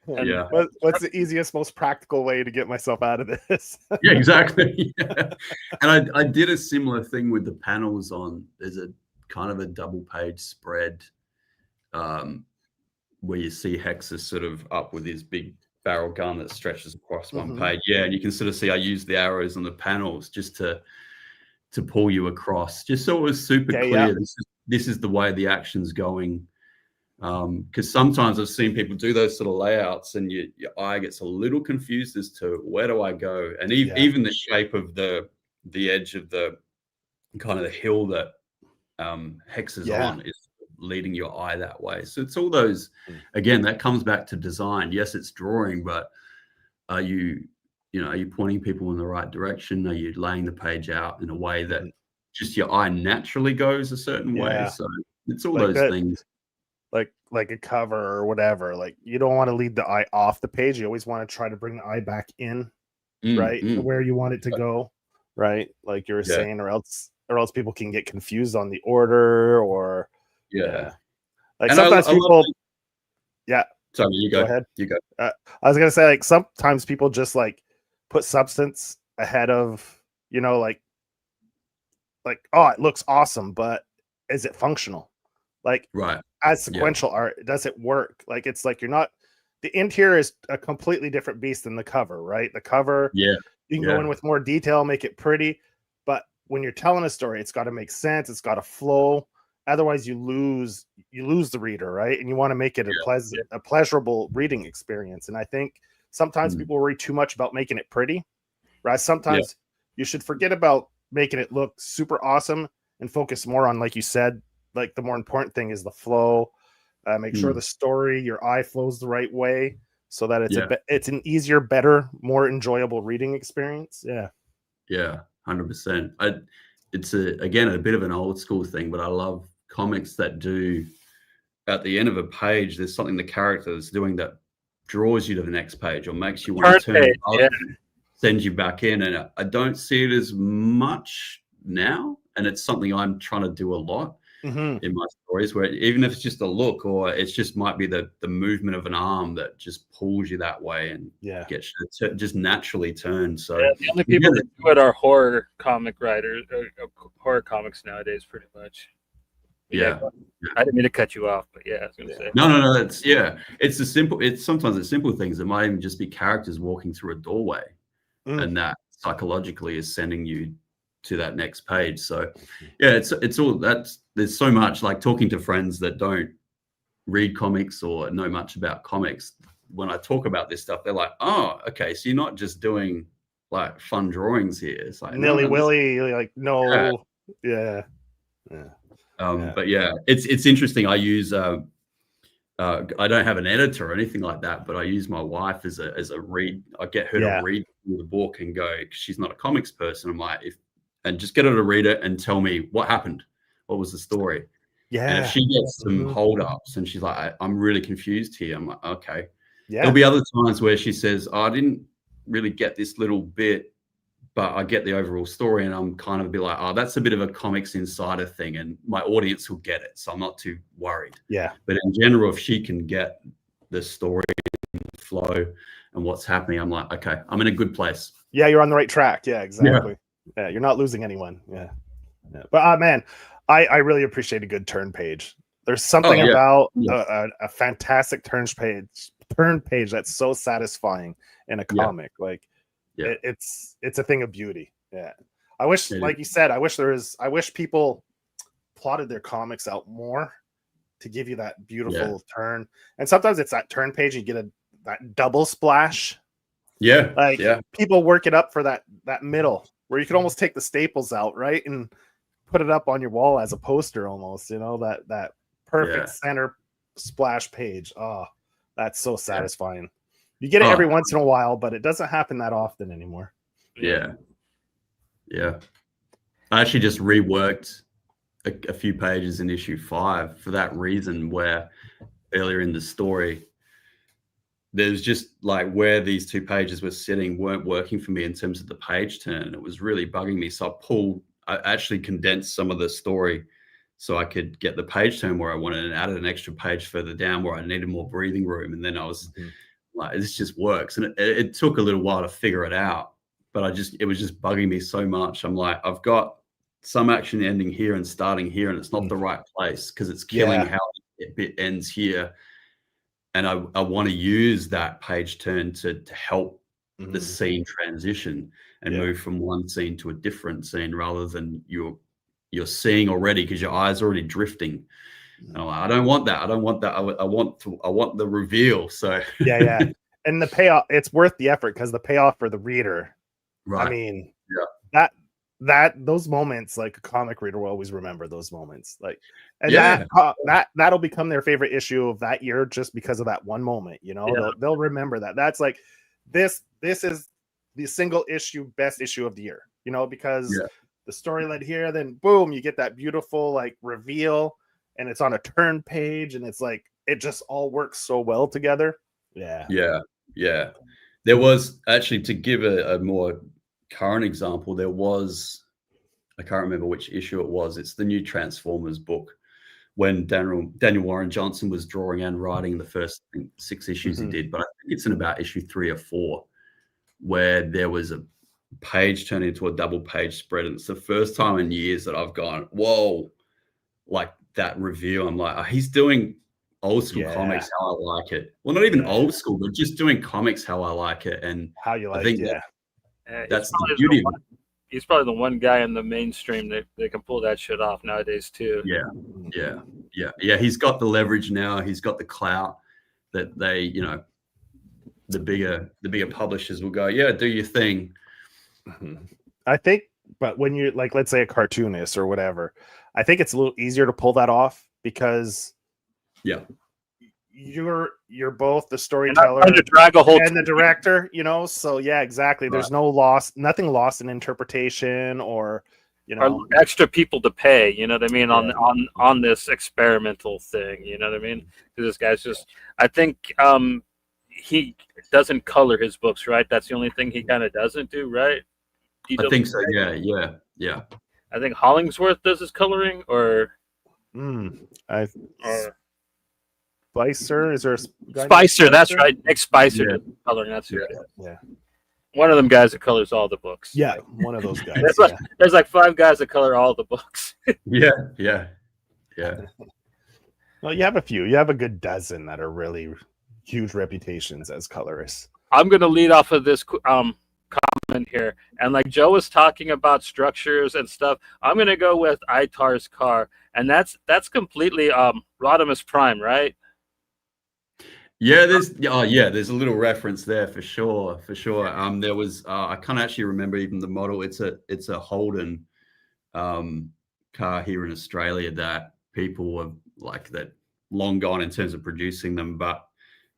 What's the easiest, most practical way to get myself out of this? Yeah, exactly. And I did a similar thing with the panels on. There's a kind of a double page spread where you see Hexus sort of up with his big barrel gun that stretches across one page. Yeah, and you can sort of see I used the arrows on the panels just to pull you across, just so it was super clear. Yeah. This is the way the action's going. Because sometimes I've seen people do those sort of layouts, and your eye gets a little confused as to where do I go, and even the shape of the edge of the kind of the hill that Hex is on is leading your eye that way. So it's all those, again, that comes back to design. Yes, it's drawing, but are you pointing people in the right direction? Are you laying the page out in a way that just your eye naturally goes a certain way? So it's all those things. Like a cover or whatever. Like, you don't want to lead the eye off the page. You always want to try to bring the eye back in, right, where you want it to go, right? Like you were saying, or else people can get confused on the order, or like and sometimes people. Sorry, you go ahead. You go. I was gonna say, like, sometimes people just like put substance ahead of, like, oh, it looks awesome, but is it functional? Like, right. As sequential art, does it work? Like, it's like the interior is a completely different beast than the cover, right? The cover, you can go in with more detail, make it pretty, but when you're telling a story, it's got to make sense, it's got to flow. Otherwise, you lose the reader, right? And you want to make it a pleasurable reading experience. And I think sometimes people worry too much about making it pretty, right? Sometimes you should forget about making it look super awesome and focus more on, like you said, like the more important thing is the flow. Make sure the story, your eye flows the right way, so that it's an easier, better, more enjoyable reading experience. Yeah, 100%. It's again a bit of an old school thing, but I love comics that do, at the end of a page, there's something the character is doing that draws you to the next page or makes you want to turn up, sends you back in. And I don't see it as much now, and it's something I'm trying to do a lot. in my stories, where even if it's just a look, or it's just might be the movement of an arm that just pulls you that way and gets you to just naturally turn. So the only people that do it are horror comic writers, horror comics nowadays, pretty much. Yeah. I didn't mean to cut you off, but I was going to say. No. It's the simple. It's sometimes the simple things. It might even just be characters walking through a doorway, and that psychologically is sending you to that next page. So it's all that's, there's so much, like talking to friends that don't read comics or know much about comics. When I talk about this stuff, they're like, oh, okay, so you're not just doing like fun drawings here. It's like nilly-willy, like but it's interesting. I use I don't have an editor or anything like that, but I use my wife as a read. I get her to read through the book and go, she's not a comics person. I'm like, and just get her to read it and tell me what happened. What was the story? Yeah. And if she gets some hold-ups and she's like, I'm really confused here, I'm like, okay. Yeah. There'll be other times where she says, I didn't really get this little bit, but I get the overall story, and I'm kind of be like, oh, that's a bit of a comics insider thing, and my audience will get it, so I'm not too worried. Yeah. But in general, if she can get the story flow and what's happening, I'm like, okay, I'm in a good place. Yeah, you're on the right track. Yeah, exactly. Yeah, you're not losing anyone. Yeah. But man, I really appreciate a good turn page. There's something about a fantastic turn page that's so satisfying in a comic. Like it's a thing of beauty. Yeah. I wish, like you said, I wish people plotted their comics out more to give you that beautiful turn. And sometimes it's that turn page, you get that double splash. Yeah. Like people work it up for that middle where you could almost take the staples out, right? And put it up on your wall as a poster almost, that perfect center splash page. Oh, that's so satisfying. You get it every once in a while, but it doesn't happen that often anymore. Yeah. I actually just reworked a few pages in issue 5 for that reason, where earlier in the story, there's just like where these 2 pages were sitting weren't working for me in terms of the page turn. It was really bugging me. So I actually condensed some of the story so I could get the page turn where I wanted, and added an extra page further down where I needed more breathing room. And then I was like, this just works. And it took a little while to figure it out, but it was just bugging me so much. I'm like, I've got some action ending here and starting here, and it's not the right place because it's killing how it bit ends here. And I want to use that page turn to help the scene transition and move from one scene to a different scene, rather than you're seeing already because your eyes are already drifting. And I'm like, I don't want that. I want the reveal. So and the payoff, it's worth the effort because the payoff for the reader. Right. I mean, that those moments, like a comic reader will always remember those moments. Like, and that'll become their favorite issue of that year just because of that one moment. They'll remember that. That's like this is the single issue best issue of the year. Because the story led here, then boom, you get that beautiful like reveal, and it's on a turn page, and it's like it just all works so well together. Yeah. There was actually, to give a more current example, there was, I can't remember which issue it was. It's the new Transformers book, when Daniel Warren Johnson was drawing and writing the first 6 issues he did, but I think it's in about issue 3 or 4 where there was a page turned into a double page spread, and it's the first time in years that I've gone, whoa, like that review. I'm like, he's doing old school comics how I like it. Well, not even old school, but just doing comics how I like it, and how you like it. That's the beauty of it. He's probably the one guy in the mainstream that can pull that shit off nowadays too. Yeah. He's got the leverage now. He's got the clout that they, the bigger publishers will go, do your thing. I think, but when you're like, let's say a cartoonist or whatever, I think it's a little easier to pull that off because you're both the storyteller and the director, so exactly. There's nothing lost in interpretation or extra people to pay, what I mean, on this experimental thing, what I mean? Because this guy's just, I think he doesn't color his books, right? That's the only thing he kind of doesn't do, right? I think so. Yeah. I think Hollingsworth does his coloring, or I Or Spicer. Is there a guy named Spicer, that's Spicer? right. Nick Spicer Yeah. did the coloring. That's who it is. Yeah. One of them guys that colors all the books. Yeah, one of those guys. There's like 5 guys that color all the books. Yeah. Well, you have a few. You have a good dozen that are really huge reputations as colorists. I'm going to lead off of this comment here. And like Joe was talking about structures and stuff, I'm going to go with Itar's car. And that's completely Rodimus Prime, right? Yeah, there's a little reference there for sure. There was I can't actually remember even the model. It's a Holden car here in Australia that people were like that long gone in terms of producing them, but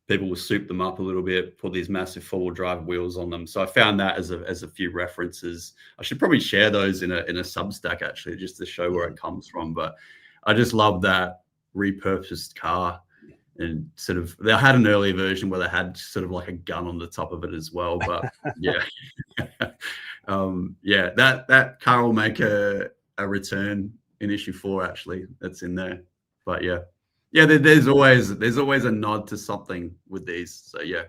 people will soup them up a little bit, put these massive four-wheel drive wheels on them. So I found that as a few references. I should probably share those in a Substack actually, just to show where it comes from. But I just love that repurposed car. And sort of, they had an earlier version where they had sort of like a gun on the top of it as well. But yeah, that car will make a return in issue 4. Actually, that's in there. But yeah, there's always a nod to something with these. So yeah.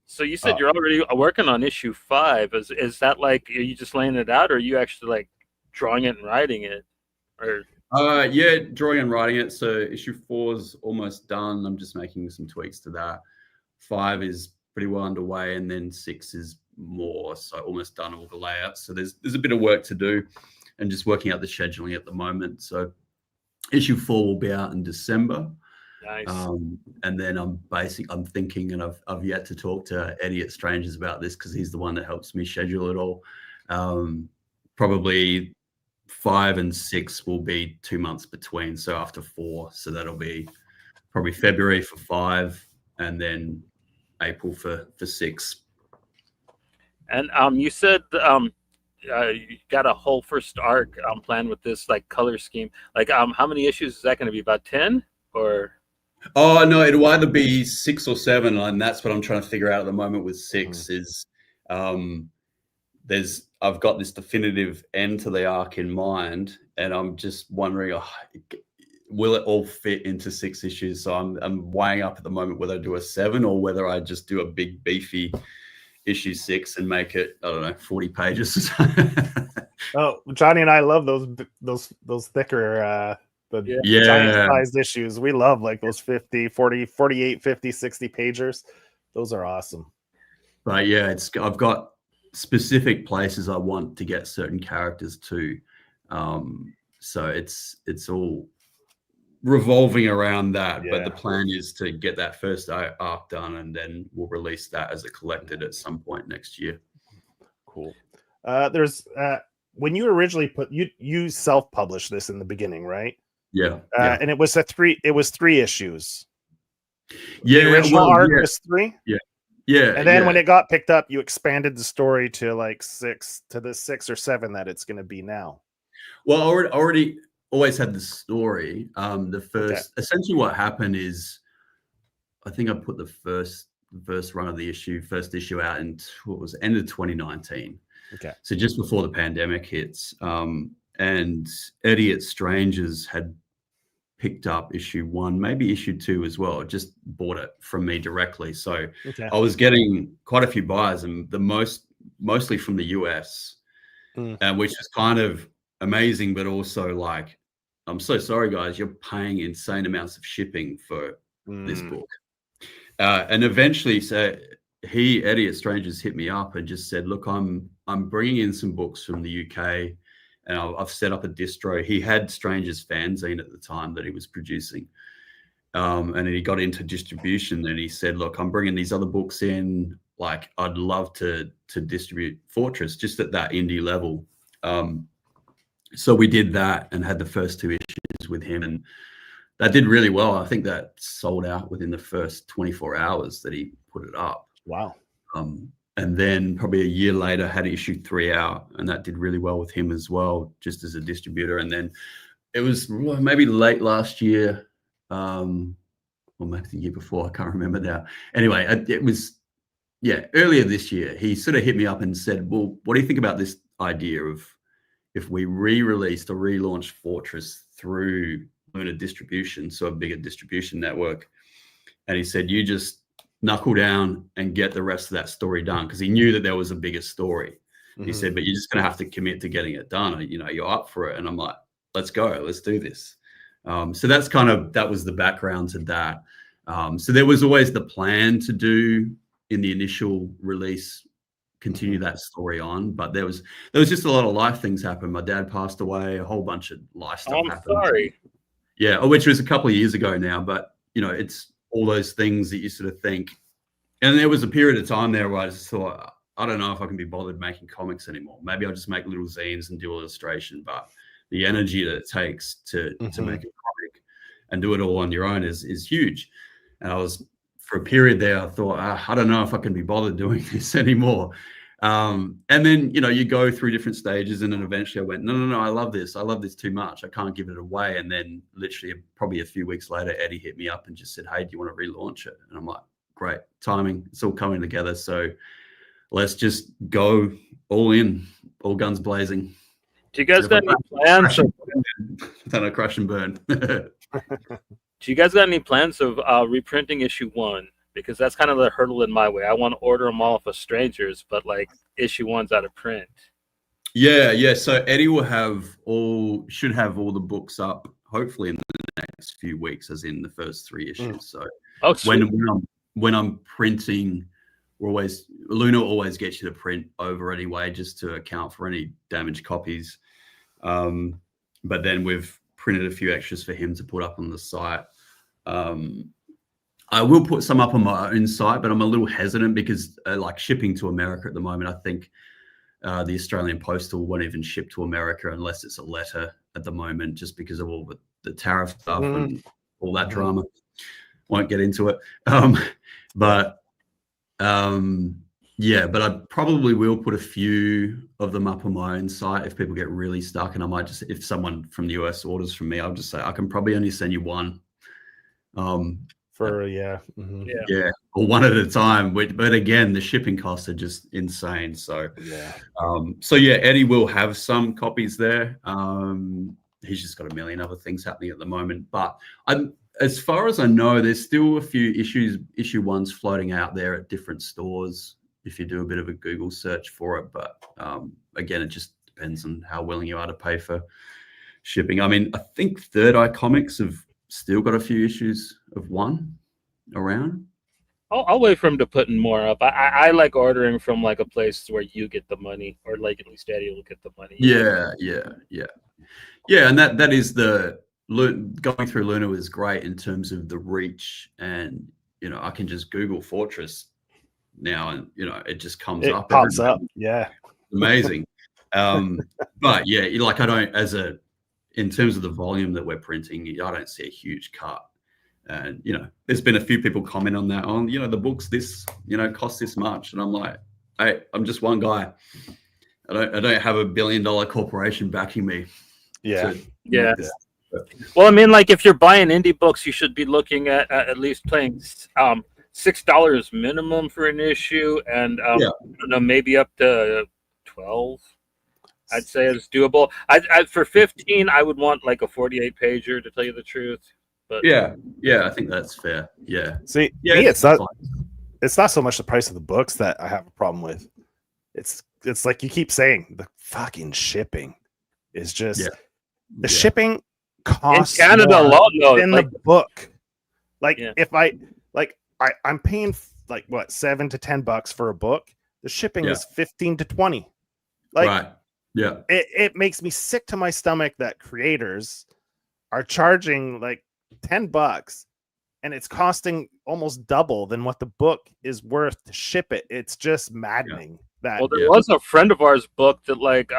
So you said you're already working on issue 5. Is that like, are you just laying it out, or are you actually like drawing it and writing it, or? Yeah, drawing and writing it. So issue 4 is almost done. I'm just making some tweaks to that. 5 is pretty well underway, and then 6 is more, so almost done all the layouts. So there's a bit of work to do, and just working out the scheduling at the moment. So issue 4 will be out in December. Nice. And then I'm thinking, and I've yet to talk to Eddie at Strangers about this because he's the one that helps me schedule it all. Probably 5 and 6 will be 2 months between, so after 4, so that'll be probably February for 5 and then April for 6. And you said you got a whole first arc planned with this like color scheme. Like how many issues is that going to be? About 10 or? Oh no, it'll either be 6 or 7, and that's what I'm trying to figure out at the moment with 6 is I've got this definitive end to the arc in mind, and I'm just wondering, will it all fit into 6 issues? So I'm weighing up at the moment whether I do a 7 or whether I just do a big beefy issue 6 and make it, I don't know, 40 pages. Oh, Johnny and I love those thicker giant sized issues. We love like those 50, 40, 48, 50, 60 pagers. Those are awesome. But yeah, I've got specific places I want to get certain characters to. So it's all revolving around that. Yeah. But the plan is to get that first arc done, and then we'll release that as a collected at some point next year. Cool. There's when you originally you self-published this in the beginning, right? Yeah. And it was 3 issues. Yeah. The original arc was 3. Yeah. Yeah. And then when it got picked up, you expanded the story to like 6 or 7 that it's going to be now. Well, I already always had the story. Essentially what happened is, I think I put the first run of the first issue out in end of 2019. Okay. So just before the pandemic hits, and Eddie at Strangers had picked up issue 1, maybe issue 2 as well. Just bought it from me directly. So I was getting quite a few buyers, and mostly from the US, which is kind of amazing, but also like, I'm so sorry guys, you're paying insane amounts of shipping for this book. And eventually, so Eddie at Strangers hit me up and just said, look, I'm bringing in some books from the UK, and I've set up a distro. He had Strangers fanzine at the time that he was producing. And then he got into distribution, and he said, look, I'm bringing these other books in. Like, I'd love to distribute Fortress just at that indie level. So we did that and had the first 2 issues with him, and that did really well. I think that sold out within the first 24 hours that he put it up. Wow. And then probably a year later had issue 3 out, and that did really well with him as well, just as a distributor. And then it was maybe late last year, or maybe the year before, I can't remember now. Anyway, it was, earlier this year, he sort of hit me up and said, well, what do you think about this idea of if we re-released or relaunched Fortress through Luna Distribution, so a bigger distribution network. And he said, you just knuckle down and get the rest of that story done, because he knew that there was a bigger story. He said, but you're just going to have to commit to getting it done. You know, you're up for it. And I'm like, let's go, let's do this. So that's that was the background to that. So there was always the plan to do in the initial release, continue that story on, but there was just a lot of life things happened. My dad passed away, a whole bunch of life stuff happened. Sorry. Yeah, which was a couple of years ago now, but you know, it's all those things that you sort of think. And there was a period of time there where I just thought, I don't know if I can be bothered making comics anymore. Maybe I'll just make little zines and do illustration, but the energy that it takes to make a comic and do it all on your own is huge. And I was, for a period there, I thought, I don't know if I can be bothered doing this anymore. And then, you know, you go through different stages, and then eventually I went, no, I love this too much. I can't give it away. And then literally probably a few weeks later, Eddie hit me up and just said, hey, do you want to relaunch it? And I'm like, great, timing. It's all coming together. So let's just go all in, all guns blazing. Do you guys got any plans? Then I crash and burn. Do you guys got any plans of reprinting issue 1? Because that's kind of the hurdle in my way. I want to order them all for strangers, but like issue 1's out of print. Yeah. So Eddie should have all the books up hopefully in the next few weeks, as in the first 3 issues. So when I'm printing, Luna always gets you to print over anyway, just to account for any damaged copies. But then we've printed a few extras for him to put up on the site. I will put some up on my own site, but I'm a little hesitant because like shipping to America at the moment, I think the Australian Postal won't even ship to America unless it's a letter at the moment, just because of all the tariff stuff and all that drama. Won't get into it. But I probably will put a few of them up on my own site if people get really stuck. And I might just, if someone from the US orders from me, I'll just say, I can probably only send you one. Or one at a time. But again, the shipping costs are just insane. So Eddie will have some copies there. He's just got a million other things happening at the moment. But as far as I know, there's still a few issue 1s floating out there at different stores if you do a bit of a Google search for it. But again, it just depends on how willing you are to pay for shipping. I mean, I think Third Eye Comics have still got a few issues of 1 around. I'll wait for him to put in more up. I like ordering from like a place where you get the money, or like at least Eddie will get the money. Yeah. And that is going through Luna was great in terms of the reach, and you know, I can just Google Fortress now, and you know, it just comes up. It pops up. Yeah, amazing. But yeah, like I don't in terms of the volume that we're printing, I don't see a huge cut. And, you know, there's been a few people comment on that, you know, the books, this, you know, cost this much. And I'm like, hey, I'm just one guy. I don't have $1 billion corporation backing me. Yeah. Well, I mean, like if you're buying indie books, you should be looking at least paying $6 minimum for an issue. And, I don't know, maybe up to 12. I'd say it's doable. I for 15, I would want like a 48 pager, to tell you the truth. But yeah, I think that's fair. Yeah. See, me, it's not so much the price of the books that I have a problem with. It's like you keep saying, the fucking shipping is just the shipping costs in Canada alone, though, in the book. Like if I'm paying like what, $7 to $10 for a book. The shipping is 15 to 20. Like, right. Yeah. It makes me sick to my stomach that creators are charging like $10 and it's costing almost double than what the book is worth to ship it. It's just maddening. That well, there was a friend of ours book that like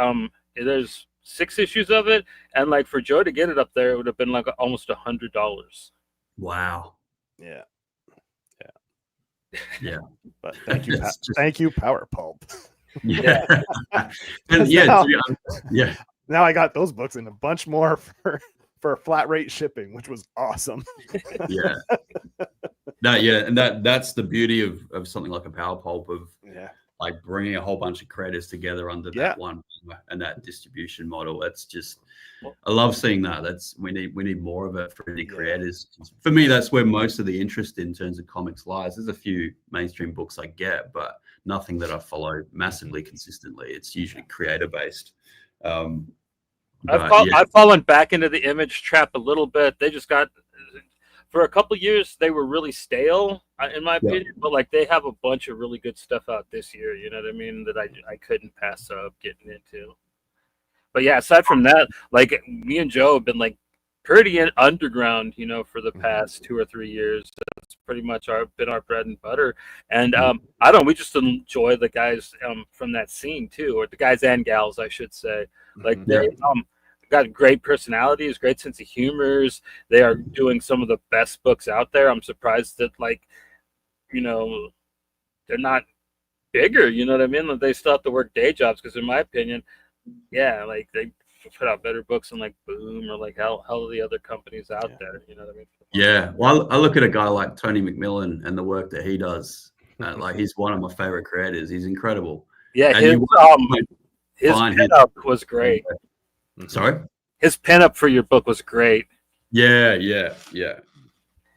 there's 6 issues of it, and like for Joe to get it up there, it would have been like almost $100. Wow. Yeah. But thank you, thank you, Power Pulp. Yeah. And now I got those books and a bunch more for flat rate shipping, which was awesome. And that's the beauty of something like a Power Pulp. like bringing a whole bunch of creators together under that one and that distribution model. That's just, I love seeing that. We need more of it for indie creators. For me, that's where most of the interest in terms of comics lies. There's a few mainstream books I get, but nothing that I follow massively consistently. It's usually creator based. I've fallen back into the Image trap a little bit. They just got, for a couple years, they were really stale, in my opinion. But like, they have a bunch of really good stuff out this year. You know what I mean? That I couldn't pass up getting into. But yeah, aside from that, like me and Joe have been like pretty underground, you know, for the past 2 or 3 years. That's pretty much been our bread and butter. And I don't. We just enjoy the guys from that scene too, or the guys and gals, I should say. Like they got great personalities, great sense of humors. They are doing some of the best books out there. I'm surprised that, like, you know, they're not bigger. You know what I mean? Like, they still have to work day jobs because, in my opinion, like they put out better books than like Boom or like hell of the other companies out there. You know what I mean? Yeah. Well, I look at a guy like Tony McMillan and the work that he does. Like, he's one of my favorite creators. He's incredible. Yeah, and his pinup was great. Sorry? His pinup for your book was great. Yeah.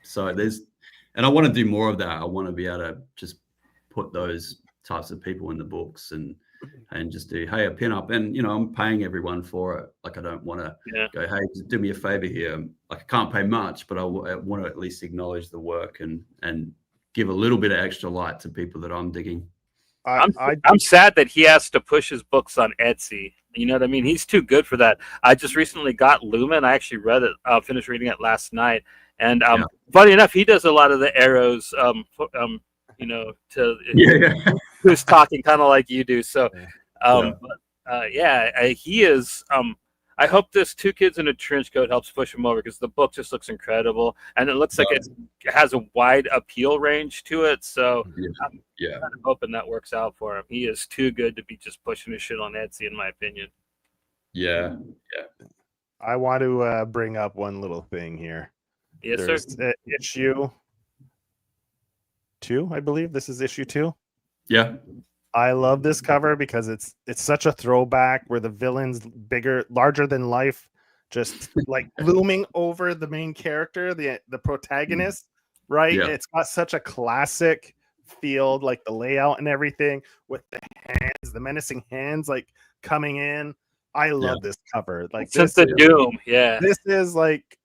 So and I want to do more of that. I want to be able to just put those types of people in the books and just do, hey, a pinup. And, you know, I'm paying everyone for it. Like, I don't want to go, hey, just do me a favor here. Like, I can't pay much, but I want to at least acknowledge the work and give a little bit of extra light to people that I'm digging. I'm sad that he has to push his books on Etsy. You know what I mean? He's too good for that. I just recently got Lumen. I actually read it, finished reading it last night. And funny enough, he does a lot of the arrows, you know, who's talking kind of like you do. So, he is. I hope this Two Kids in a Trench Coat helps push him over because the book just looks incredible. And it looks like it has a wide appeal range to it. So I'm kind of hoping that works out for him. He is too good to be just pushing his shit on Etsy, in my opinion. Yeah. I want to bring up one little thing here. Yes, There's sir. Issue 2, I believe. This is issue 2. Yeah. I love this cover because it's such a throwback where the villain's bigger, larger than life, just like looming over the main character, the protagonist, right? Yeah. It's got such a classic feel, like the layout and everything, with the hands, the menacing hands, like coming in. I love this cover. Like, since the Doom, this is like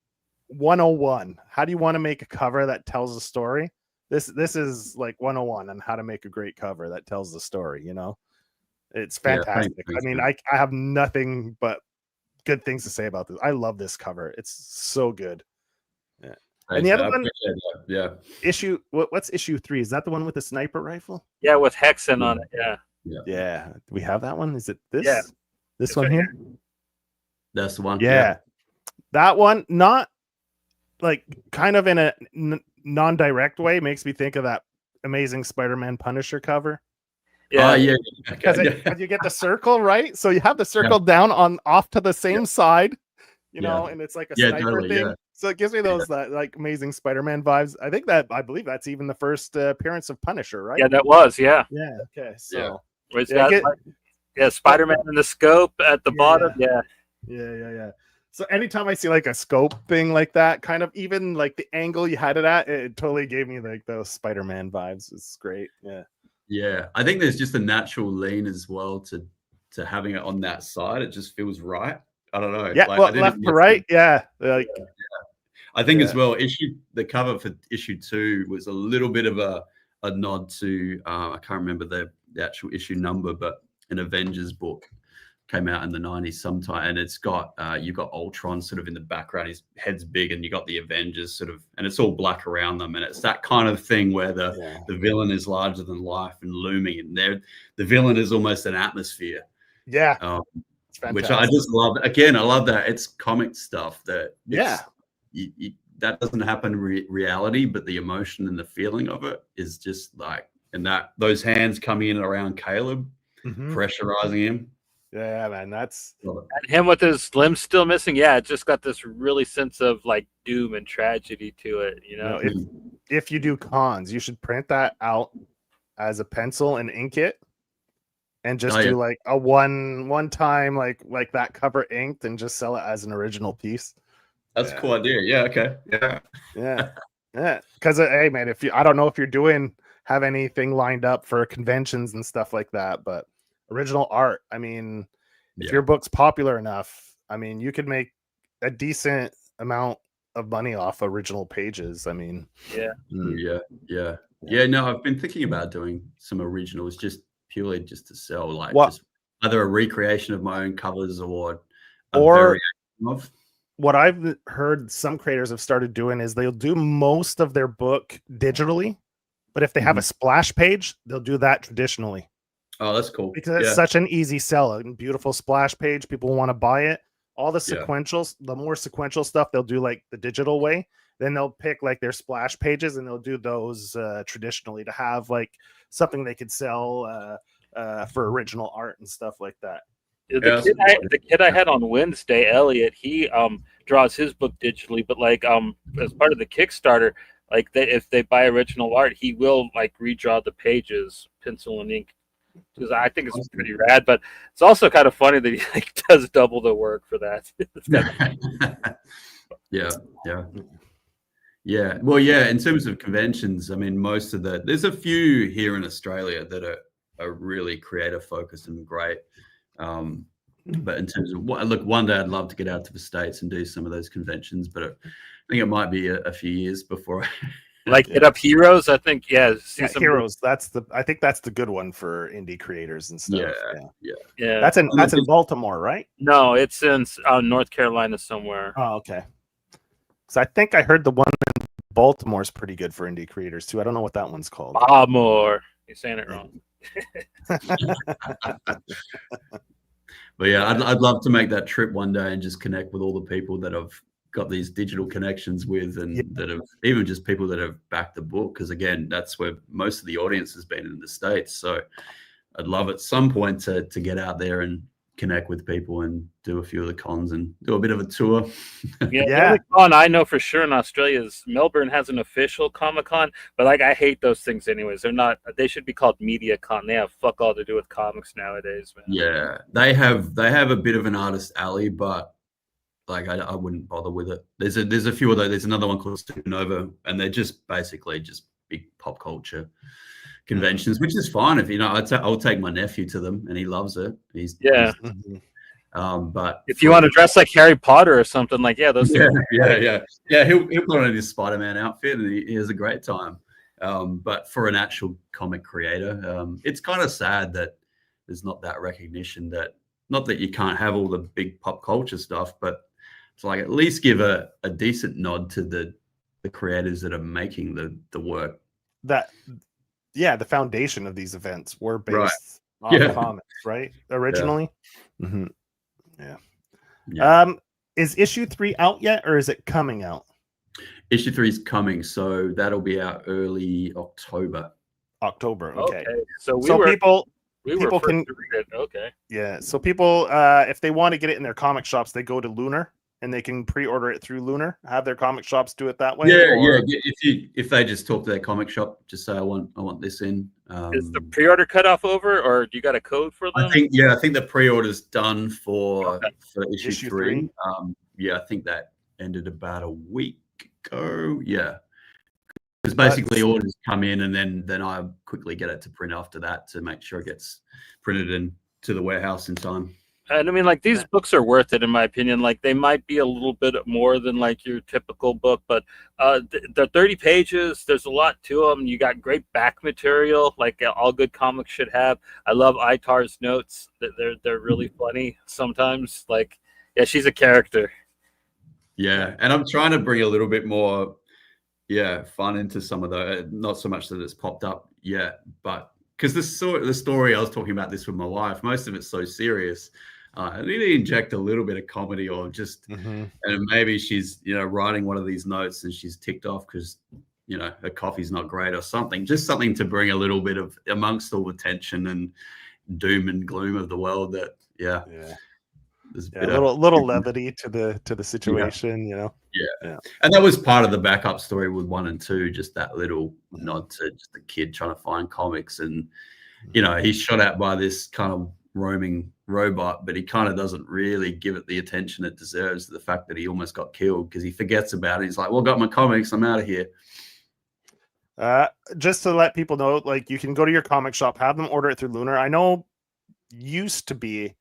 101. How do you want to make a cover that tells a story? This is like 101 on how to make a great cover that tells the story, you know? It's fantastic. Thanks, I mean, I have nothing but good things to say about this. I love this cover. It's so good. Yeah. And the other one, issue, what's issue 3? Is that the one with the sniper rifle? Yeah, with Hexen on it. Yeah. Do we have that one? Is it this? Yeah. This one here? That's the one. Yeah. That one, not like kind of in a non-direct way, makes me think of that Amazing Spider-Man Punisher cover. Yeah. Because you get the circle, right? So you have the circle down on off to the same side, you know, and it's like a sniper thing. So it gives me those like Amazing Spider-Man vibes. I believe that's even the first appearance of Punisher, right? Yeah, that was, yeah. Okay. So it's got Spider-Man in the scope at the bottom. Yeah. So anytime I see like a scope thing like that, kind of even like the angle you had it at, it totally gave me like those Spider-Man vibes. It's great. Yeah. I think there's just a natural lean as well to having it on that side. It just feels right. I don't know. Yeah, like, left to right. I think as well, the cover for issue 2 was a little bit of a nod to I can't remember the actual issue number, but an Avengers book came out in the 90s sometime, and it's got you've got Ultron sort of in the background, his head's big, and you got the Avengers sort of, and it's all black around them, and it's that kind of thing where the villain is larger than life and looming, and the villain is almost an atmosphere. Which I just love. Again, I love that it's comic stuff that that doesn't happen in reality, but the emotion and the feeling of it is just like, and that those hands coming in around Caleb, pressurizing him. Yeah, man, that's and him with his limbs still missing. Yeah, it just got this really sense of like doom and tragedy to it. You know, if you do cons, you should print that out as a pencil and ink it, and just do like a one time like that cover inked and just sell it as an original piece. That's a cool idea. Yeah. Okay. Yeah. Yeah. Because hey, man, I don't know if you're have anything lined up for conventions and stuff like that, but original art. I mean, if your book's popular enough, I mean, you could make a decent amount of money off original pages. I mean, yeah. No, I've been thinking about doing some originals just purely just to sell, like just either a recreation of my own covers or variation of. What I've heard some creators have started doing is they'll do most of their book digitally, but if they have a splash page, they'll do that traditionally. Oh, that's cool. Because it's such an easy sell. A beautiful splash page. People want to buy it. All the sequentials, the more sequential stuff, they'll do like the digital way. Then they'll pick like their splash pages and they'll do those traditionally to have like something they could sell for original art and stuff like that. The kid I had on Wednesday, Elliot, he draws his book digitally, but like as part of the Kickstarter, like if they buy original art, he will like redraw the pages, pencil and ink. Because I think it's pretty rad, but it's also kind of funny that he like does double the work for that. Yeah. Well, in terms of conventions, I mean, there's a few here in Australia that are really creative focused and great. But in terms of one day I'd love to get out to the States and do some of those conventions, but I think it might be a few years before like hit up Heroes. I think Heroes. I think that's the good one for indie creators and stuff. Yeah. That's in Baltimore, right? No, it's in North Carolina somewhere. Oh, okay. So I think I heard the one in Baltimore is pretty good for indie creators too. I don't know what that one's called. Baltimore. You're saying it wrong. But yeah, I'd love to make that trip one day and just connect with all the people that I've got these digital connections with, and that have even just people that have backed the book. Because again, that's where most of the audience has been in the States. So I'd love at some point to get out there and connect with people and do a few of the cons and do a bit of a tour. The only con I know for sure in Australia is Melbourne has an official Comic-Con, but like I hate those things anyways. They should be called Media Con. They have fuck all to do with comics nowadays, man. Yeah, they have a bit of an artist alley, but like I wouldn't bother with it. There's a few of those. There's another one called Supernova, and they're just basically just big pop culture conventions, which is fine. If I'll take my nephew to them, and he loves it. But if you want to dress like Harry Potter or something, like those. Yeah. He'll put on his Spider-Man outfit, and he has a great time. But for an actual comic creator, it's kind of sad that there's not that recognition. That not that you can't have all the big pop culture stuff, but it's like at least give a decent nod to the creators that are making the work. The foundation of these events were based on comics, right? Originally. Is issue 3 out yet, or is it coming out? Issue 3 is coming, so that'll be out early October. Okay. So people can read it. Okay. Yeah. So people, if they want to get it in their comic shops, they go to Lunar and they can pre-order it through Lunar. Have their comic shops do it that way. Yeah. If they just talk to their comic shop, just say I want this in. Is the pre-order cutoff over, or do you got a code for them? I think the pre-order's done for issue 3. I think that ended about a week ago. Yeah. Because basically orders come in, and then I quickly get it to print after that to make sure it gets printed into the warehouse in time. And I mean, like, these books are worth it, in my opinion. Like, they might be a little bit more than like your typical book, but they're 30 pages. There's a lot to them. You got great back material, like all good comics should have. I love Itar's notes. They're really funny sometimes. Like, she's a character. Yeah, and I'm trying to bring a little bit more, fun into some of the. Not so much that it's popped up yet, but because the story I was talking about this with my wife, most of it's so serious. I need to inject a little bit of comedy, or just, and maybe she's, writing one of these notes and she's ticked off because, her coffee's not great or something. Just something to bring a little bit of, amongst all the tension and doom and gloom of the world, that there's a little levity to the situation, Yeah. And that was part of the backup story with 1 and 2, just that little nod to just a kid trying to find comics. And you know, he's shot at by this kind of roaming robot, but he kind of doesn't really give it the attention it deserves. The fact that he almost got killed because he forgets about it. He's like, well, got my comics, I'm out of here. Just to let people know, like, you can go to your comic shop, have them order it through Lunar. I know used to be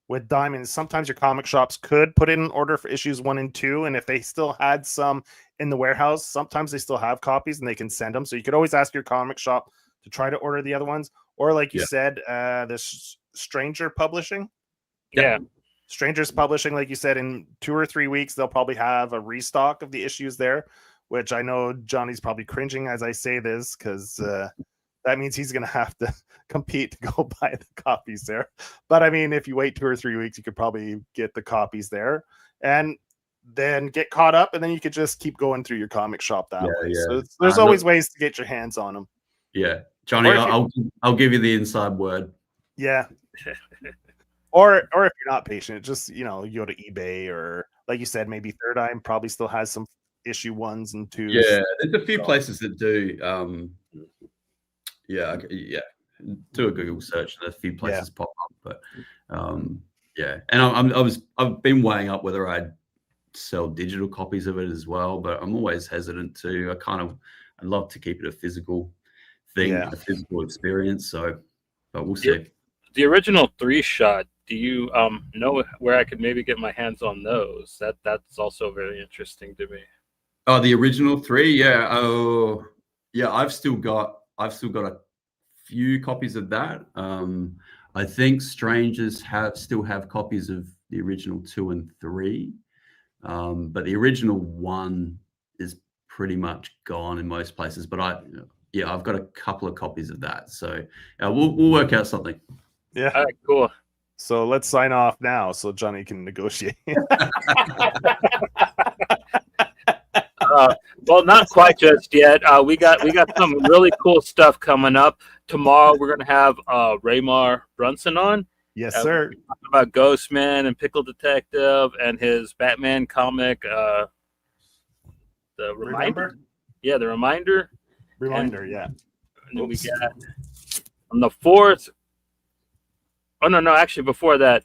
with Diamonds, sometimes your comic shops could put in an order for issues 1 and 2, and if they still had some in the warehouse, sometimes they still have copies and they can send them. So you could always ask your comic shop to try to order the other ones, or like you said, this Stranger Publishing. Yeah. Strangers Publishing, like you said, in 2 or 3 weeks they'll probably have a restock of the issues there, which I know Johnny's probably cringing as I say this, because that means he's going to have to compete to go buy the copies there. But I mean, if you wait 2 or 3 weeks, you could probably get the copies there and then get caught up, and then you could just keep going through your comic shop that way. So there's always ways to get your hands on them. Yeah, Johnny, I'll give you the inside word. Yeah. or if you're not patient, just, you know, you go to eBay, or like you said, maybe Third Eye probably still has some issue 1s and 2s. Yeah, there's a few places that do. Do a Google search and a few places pop up. But yeah, and I've been weighing up whether I'd sell digital copies of it as well, but I'm always hesitant to. I'd love to keep it a physical thing, a physical experience. So, but we'll see. The original 3-shot. Do you know where I could maybe get my hands on those? That's also very interesting to me. Oh, the original 3, yeah. Oh, yeah. I've still got a few copies of that. I think Strangers still have copies of the original 2 and 3, but the original 1 is pretty much gone in most places. But I've got a couple of copies of that. So we'll work out something. Yeah. All right, cool. So let's sign off now so Johnny can negotiate. Well, not quite just yet. We got some really cool stuff coming up. Tomorrow we're gonna have Raymar Brunson on. Yes, sir. Talking about Ghostman and Pickle Detective and his Batman comic. The Reminder. Yeah, the Reminder. Yeah. And then we got on the 4th. Oh no! Actually, before that,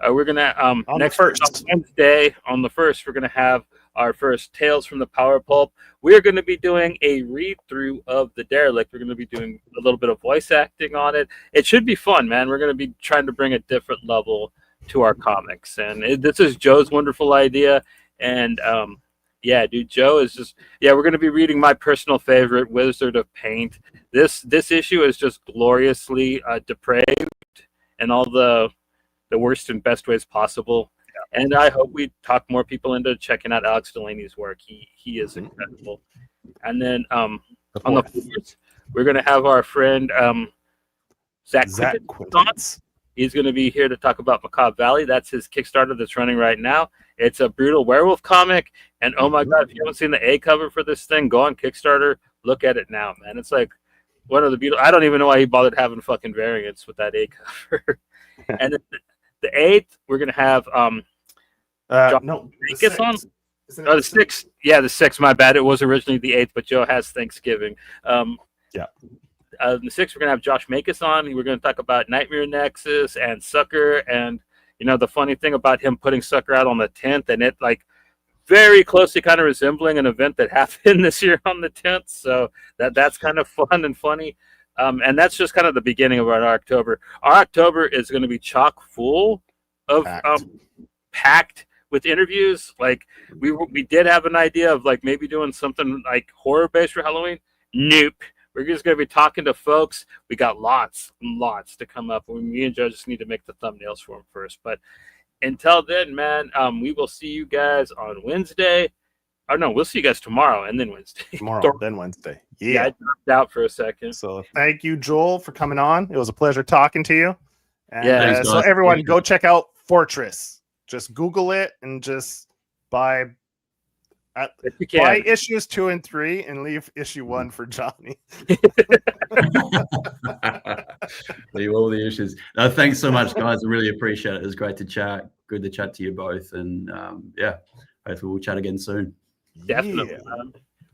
we're gonna on next the 1st. Wednesday on the 1st, we're gonna have our first Tales from the Power Pulp. We're going to be doing a read-through of The Derelict. We're going to be doing a little bit of voice acting on it. It should be fun, man. We're going to be trying to bring a different level to our comics. And this is Joe's wonderful idea. And, yeah, dude, Joe is just... Yeah, we're going to be reading my personal favorite, Wizard of Paint. This issue is just gloriously depraved in all the worst and best ways possible. And I hope we talk more people into checking out Alex Delaney's work. He is incredible. And then on the 4th, we're going to have our friend Zach Quintance. He's going to be here to talk about Macabre Valley. That's his Kickstarter that's running right now. It's a brutal werewolf comic. And oh my God, if you haven't seen the A cover for this thing, go on Kickstarter. Look at it now, man. It's like one of the beautiful... I don't even know why he bothered having fucking variants with that A cover. And then the 8th, we're going to have... no, the 6th. Oh, the 6th. Yeah, the 6th. My bad. It was originally the 8th, but Joe has Thanksgiving. The 6th, we're gonna have Josh Makis on. We're gonna talk about Nightmare Nexus and Sucker, and you know the funny thing about him putting Sucker out on the 10th, and it like very closely kind of resembling an event that happened this year on the 10th. So that's kind of fun and funny. And that's just kind of the beginning of our October. Our October is going to be chock full of packed with interviews. Like we did have an idea of like maybe doing something like horror based for Halloween. Nope. We're just going to be talking to folks. We got lots and lots to come up. Me and Joe just need to make the thumbnails for them first. But until then, man, we will see you guys on Wednesday. Oh no, we'll see you guys tomorrow and then Wednesday. Then Wednesday. Yeah, I dropped out for a second. So thank you, Joel, for coming on. It was a pleasure talking to you. And, yeah. So everyone, go check out Fortress. Just Google it and just buy issues 2 and 3 and leave issue 1 for Johnny. Leave all the issues. No, thanks so much, guys. I really appreciate it. It was great to chat. Good to chat to you both. And yeah, hopefully we'll chat again soon. Definitely.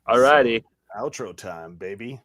All righty. Outro time, baby.